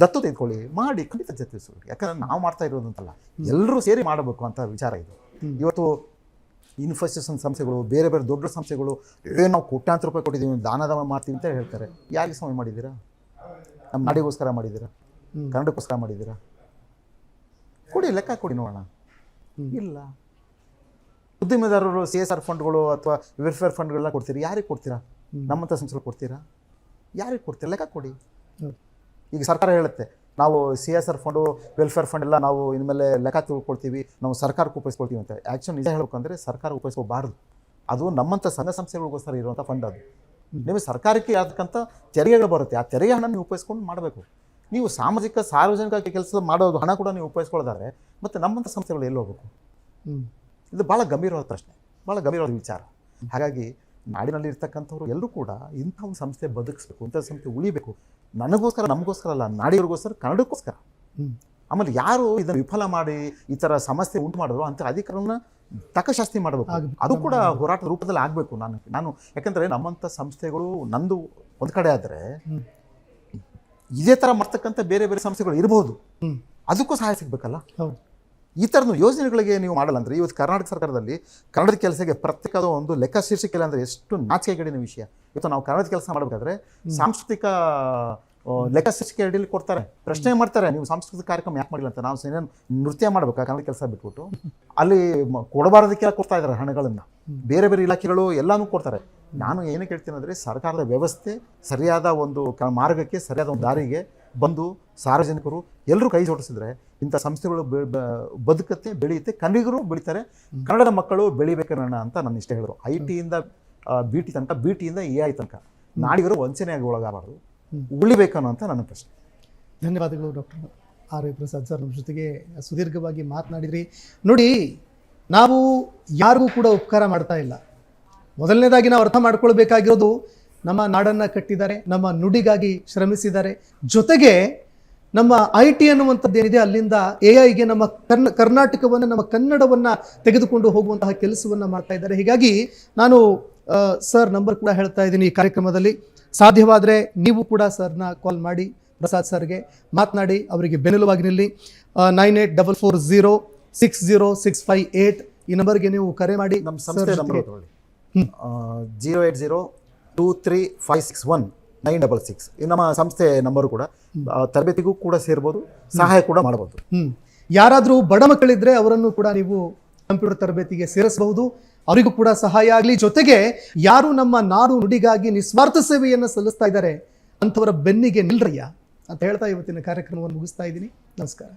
ದತ್ತು ತೆಗೆದುಕೊಳ್ಳಿ, ಮಾಡಿ ಖಂಡಿತ ಜೊತೆಸು. ಯಾಕಂದ್ರೆ ನಾವು ಮಾಡ್ತಾ ಇರೋದಂತಲ್ಲ, ಎಲ್ಲರೂ ಸೇರಿ ಮಾಡಬೇಕು ಅಂತ ವಿಚಾರ ಇದು. ಇವತ್ತು ಇನ್ಫೋಸಿಸ್ ಸಂಸ್ಥೆಗಳು, ಬೇರೆ ಬೇರೆ ದೊಡ್ಡ ಸಂಸ್ಥೆಗಳು ನಾವು ಕೋಟ್ಯಾಂತರ ರೂಪಾಯಿ ಕೊಟ್ಟಿದ್ದೀವಿ, ದಾನ ಮಾಡ್ತೀವಿ ಅಂತ ಹೇಳ್ತಾರೆ. ಯಾರಿಗೆ ಸಮಯ ಮಾಡಿದ್ದೀರಾ? ನಮ್ಮ ನಾಡಿಗೋಸ್ಕರ ಮಾಡಿದ್ದೀರಾ? ಕನ್ನಡಕ್ಕೋಸ್ಕರ ಮಾಡಿದ್ದೀರಾ? ಕೊಡಿ, ಲೆಕ್ಕ ಕೊಡಿ ನೋಡೋಣ. ಇಲ್ಲ. ಉದ್ಯಮಿದಾರರು CSR ಫಂಡ್ಗಳು ಅಥವಾ ವೆಲ್ಫೇರ್ ಫಂಡ್ಗಳೆಲ್ಲ ಕೊಡ್ತೀರಿ, ಯಾರಿಗೆ ಕೊಡ್ತೀರಾ? ನಮ್ಮಂಥ ಸಂಸ್ಥೆಗಳು ಕೊಡ್ತೀರಾ? ಯಾರಿಗೆ ಕೊಡ್ತೀರಾ? ಲೆಕ್ಕ ಕೊಡಿ. ಈಗ ಸರ್ಕಾರ ಹೇಳುತ್ತೆ ನಾವು CSR ಫಂಡು, ವೆಲ್ಫೇರ್ ಫಂಡ್ ಎಲ್ಲ ನಾವು ಇನ್ಮೇಲೆ ಲೆಕ್ಕ ತಿಳ್ಕೊಳ್ತೀವಿ, ನಾವು ಸರ್ಕಾರಕ್ಕೆ ಉಪಯೋಗಿಸ್ಕೊಳ್ತೀವಿ ಅಂತ. ಆ್ಯಕ್ಚುಲಿ ನಿಜ ಹೇಳಬೇಕಂದ್ರೆ ಸರ್ಕಾರ ಉಪಯೋಗಿಸ್ಕೋಬಾರ್ದು. ಅದು ನಮ್ಮಂಥ ಸಂಘ ಸಂಸ್ಥೆಗಳಿಗೋಸ್ಕರ ಇರುವಂಥ ಫಂಡ್. ಅದು ನಿಮಗೆ ಸರ್ಕಾರಕ್ಕೆ ಆದಕ್ಕಂಥ ತೆರಿಗೆಗಳು ಬರುತ್ತೆ, ಆ ತೆರಿಗೆ ಹಣ ನೀವು ಉಪಯೋಗಿಸ್ಕೊಂಡು ಮಾಡಬೇಕು. ನೀವು ಸಾರ್ವಜನಿಕ ಕೆಲಸ ಮಾಡೋದು ಹಣ ಕೂಡ ನೀವು ಉಪಯೋಗಿಸ್ಕೊಳ್ಳೋದಾದ್ರೆ ಮತ್ತು ನಮ್ಮಂಥ ಸಂಸ್ಥೆಗಳು ಎಲ್ಲಿ ಹೋಗಬೇಕು? ಇದು ಭಾಳ ಗಂಭೀರವಾದ ಪ್ರಶ್ನೆ, ಭಾಳ ಗಂಭೀರವಾದ ವಿಚಾರ. ಹಾಗಾಗಿ ನಾಡಿನಲ್ಲಿ ಇರ್ತಕ್ಕಂಥವ್ರು ಎಲ್ಲರೂ ಕೂಡ ಇಂಥ ಒಂದು ಸಂಸ್ಥೆ ಬದುಕಿಸ್ಬೇಕು, ಇಂಥ ಸಂಸ್ಥೆ ಉಳಿಬೇಕು. ನನಗೋಸ್ಕರ, ನಮಗೋಸ್ಕರ ಅಲ್ಲ, ನಾಡಿಗರಿಗೋಸ್ಕರ, ಕನ್ನಡಕ್ಕೋಸ್ಕರ. ಆಮೇಲೆ ಯಾರು ಇದನ್ನು ವಿಫಲ ಮಾಡಿ ಈ ಥರ ಸಮಸ್ಯೆ ಉಂಟು ಮಾಡಿದ್ರು ಅಂತ ಅಧಿಕಾರನ ತಕ್ಕ ಶಾಸ್ತಿ ಮಾಡಬೇಕು. ಅದು ಕೂಡ ಹೋರಾಟದ ರೂಪದಲ್ಲಿ ಆಗಬೇಕು. ನಾನು ಯಾಕಂದರೆ ನಮ್ಮಂಥ ಸಂಸ್ಥೆಗಳು ನಂದು ಒಂದು ಕಡೆ ಆದರೆ ಇದೇ ಥರ ಮಾಡ್ತಕ್ಕಂಥ ಬೇರೆ ಬೇರೆ ಸಂಸ್ಥೆಗಳು ಇರ್ಬೋದು, ಅದಕ್ಕೂ ಸಹಾಯ ಸಿಗಬೇಕಲ್ಲ. ಈ ಥರದ ಯೋಜನೆಗಳಿಗೆ ನೀವು ಮಾಡಲ್ಲ ಅಂದರೆ ಇವತ್ತು ಕರ್ನಾಟಕ ಸರ್ಕಾರದಲ್ಲಿ ಕನ್ನಡದ ಕೆಲಸಕ್ಕೆ ಪ್ರತ್ಯೇಕವಾದ ಒಂದು ಲೆಕ್ಕ ಶೀರ್ಷಿಕೆ ಇಲ್ಲ ಅಂದರೆ ಎಷ್ಟು ನಾಚಿಕೆಗೇಡಿನ ವಿಷಯ. ಇವತ್ತು ನಾವು ಕನ್ನಡದ ಕೆಲಸ ಮಾಡಬೇಕಾದ್ರೆ ಸಾಂಸ್ಕೃತಿಕ ಲೆಕ್ಕಶಿಕ್ಷೆ ಅಡಿಯಲ್ಲಿ ಕೊಡ್ತಾರೆ, ಪ್ರಶ್ನೆ ಮಾಡ್ತಾರೆ, ನೀವು ಸಾಂಸ್ಕೃತಿಕ ಕಾರ್ಯಕ್ರಮ ಯಾಕೆ ಮಾಡಿಲ್ಲ ಅಂತ. ನಾವು ಏನೇನು ನೃತ್ಯ ಮಾಡ್ಬೇಕಾ ಕನ್ನಡ ಕೆಲಸ ಬಿಟ್ಬಿಟ್ಟು ಅಲ್ಲಿ ಕೊಡಬಾರದಕ್ಕೆಲ್ಲ ಕೊಡ್ತಾ ಇದ್ದಾರೆ ಹಣಗಳನ್ನು, ಬೇರೆ ಬೇರೆ ಇಲಾಖೆಗಳು ಎಲ್ಲನೂ ಕೊಡ್ತಾರೆ. ನಾನು ಏನು ಕೇಳ್ತೀನಿ ಅಂದರೆ ಸರ್ಕಾರದ ವ್ಯವಸ್ಥೆ ಸರಿಯಾದ ಒಂದು ಮಾರ್ಗಕ್ಕೆ, ಸರಿಯಾದ ಒಂದು ದಾರಿಗೆ ಬಂದು ಸಾರ್ವಜನಿಕರು ಎಲ್ಲರೂ ಕೈ ಜೋಡಿಸಿದ್ರೆ ಇಂಥ ಸಂಸ್ಥೆಗಳು ಬದುಕುತ್ತೆ, ಬೆಳೆಯುತ್ತೆ, ಕನ್ನಡಿಗರು ಬೆಳೀತಾರೆ, ಕನ್ನಡದ ಮಕ್ಕಳು ಬೆಳಿಬೇಕನ್ನ ಅಂತ ನಾನು ಇಷ್ಟ ಹೇಳಿದ್ರು. IT ಇಂದ BT ತನಕ, BTಯಿಂದ AI ತನಕ ನಾಡಿಗರು ವಂಚನೆಯಾಗಿ ಒಳಗಾಗಬಾರ್ದು, ಉಳಿಬೇಕನ್ನೋ ಅಂತ ನನ್ನ ಪ್ರಶ್ನೆ. ಧನ್ಯವಾದಗಳು doctor R. A. Prasad sir, ನಮ್ಮ ಜೊತೆಗೆ ಸುದೀರ್ಘವಾಗಿ ಮಾತನಾಡಿದ್ರಿ. ನೋಡಿ, ನಾವು ಯಾರಿಗೂ ಕೂಡ ಉಪಕಾರ ಮಾಡ್ತಾ ಇಲ್ಲ. ಮೊದಲನೇದಾಗಿ ನಾವು ಅರ್ಥ ಮಾಡ್ಕೊಳ್ಬೇಕಾಗಿರೋದು, ನಮ್ಮ ನಾಡನ್ನು ಕಟ್ಟಿದ್ದಾರೆ, ನಮ್ಮ ನುಡಿಗಾಗಿ ಶ್ರಮಿಸಿದ್ದಾರೆ, ಜೊತೆಗೆ ನಮ್ಮ IT ಅನ್ನುವಂಥದ್ದು ಏನಿದೆ ಅಲ್ಲಿಂದ AIಗೆ ನಮ್ಮ ಕರ್ನಾಟಕವನ್ನು, ನಮ್ಮ ಕನ್ನಡವನ್ನು ತೆಗೆದುಕೊಂಡು ಹೋಗುವಂತಹ ಕೆಲಸವನ್ನು ಮಾಡ್ತಾ ಇದ್ದಾರೆ. ಹೀಗಾಗಿ ನಾನು ಸರ್ ನಂಬರ್ ಕೂಡ ಹೇಳ್ತಾ ಇದ್ದೀನಿ ಈ ಕಾರ್ಯಕ್ರಮದಲ್ಲಿ. ಸಾಧ್ಯವಾದರೆ ನೀವು ಕೂಡ ಸರ್ನ ಕಾಲ್ ಮಾಡಿ, ಪ್ರಸಾದ್ ಸರ್ಗೆ ಮಾತನಾಡಿ, ಅವರಿಗೆ ಬೆನ್ನೆಲುವಾಗಿ ನಿಲ್ಲಿ. 9844060658 ಈ ನಂಬರ್ಗೆ ನೀವು ಕರೆ ಮಾಡಿ. ನಮ್ಮ ಸಂಸ್ಥೆ ನಂಬರ್ ತಗೊಳ್ಳಿ, 08023561966. ಇದು ನಮ್ಮ ಸಂಸ್ಥೆ ನಂಬರು ಕೂಡ. ತರಬೇತಿಗೂ ಕೂಡ ಸೇರ್ಬೋದು, ಸಹಾಯ ಕೂಡ ಮಾಡ್ಬೋದು. ಯಾರಾದರೂ ಬಡ ಮಕ್ಕಳಿದ್ರೆ ಅವರನ್ನು ಕೂಡ ನೀವು ಕಂಪ್ಯೂಟರ್ ತರಬೇತಿಗೆ ಸೇರಿಸಬಹುದು, ಅವರಿಗೂ ಕೂಡ ಸಹಾಯ ಆಗಲಿ. ಜೊತೆಗೆ ಯಾರು ನಮ್ಮ ನಾಡು ನುಡಿಗಾಗಿ ನಿಸ್ವಾರ್ಥ ಸೇವೆಯನ್ನು ಸಲ್ಲಿಸ್ತಾ ಇದ್ದಾರೆ ಅಂಥವರ ಬೆನ್ನಿಗೆ ನಿಲ್ರಯ್ಯ ಅಂತ ಹೇಳ್ತಾ ಇವತ್ತಿನ ಕಾರ್ಯಕ್ರಮವನ್ನು ಮುಗಿಸ್ತಾ ಇದ್ದೀನಿ. ನಮಸ್ಕಾರ.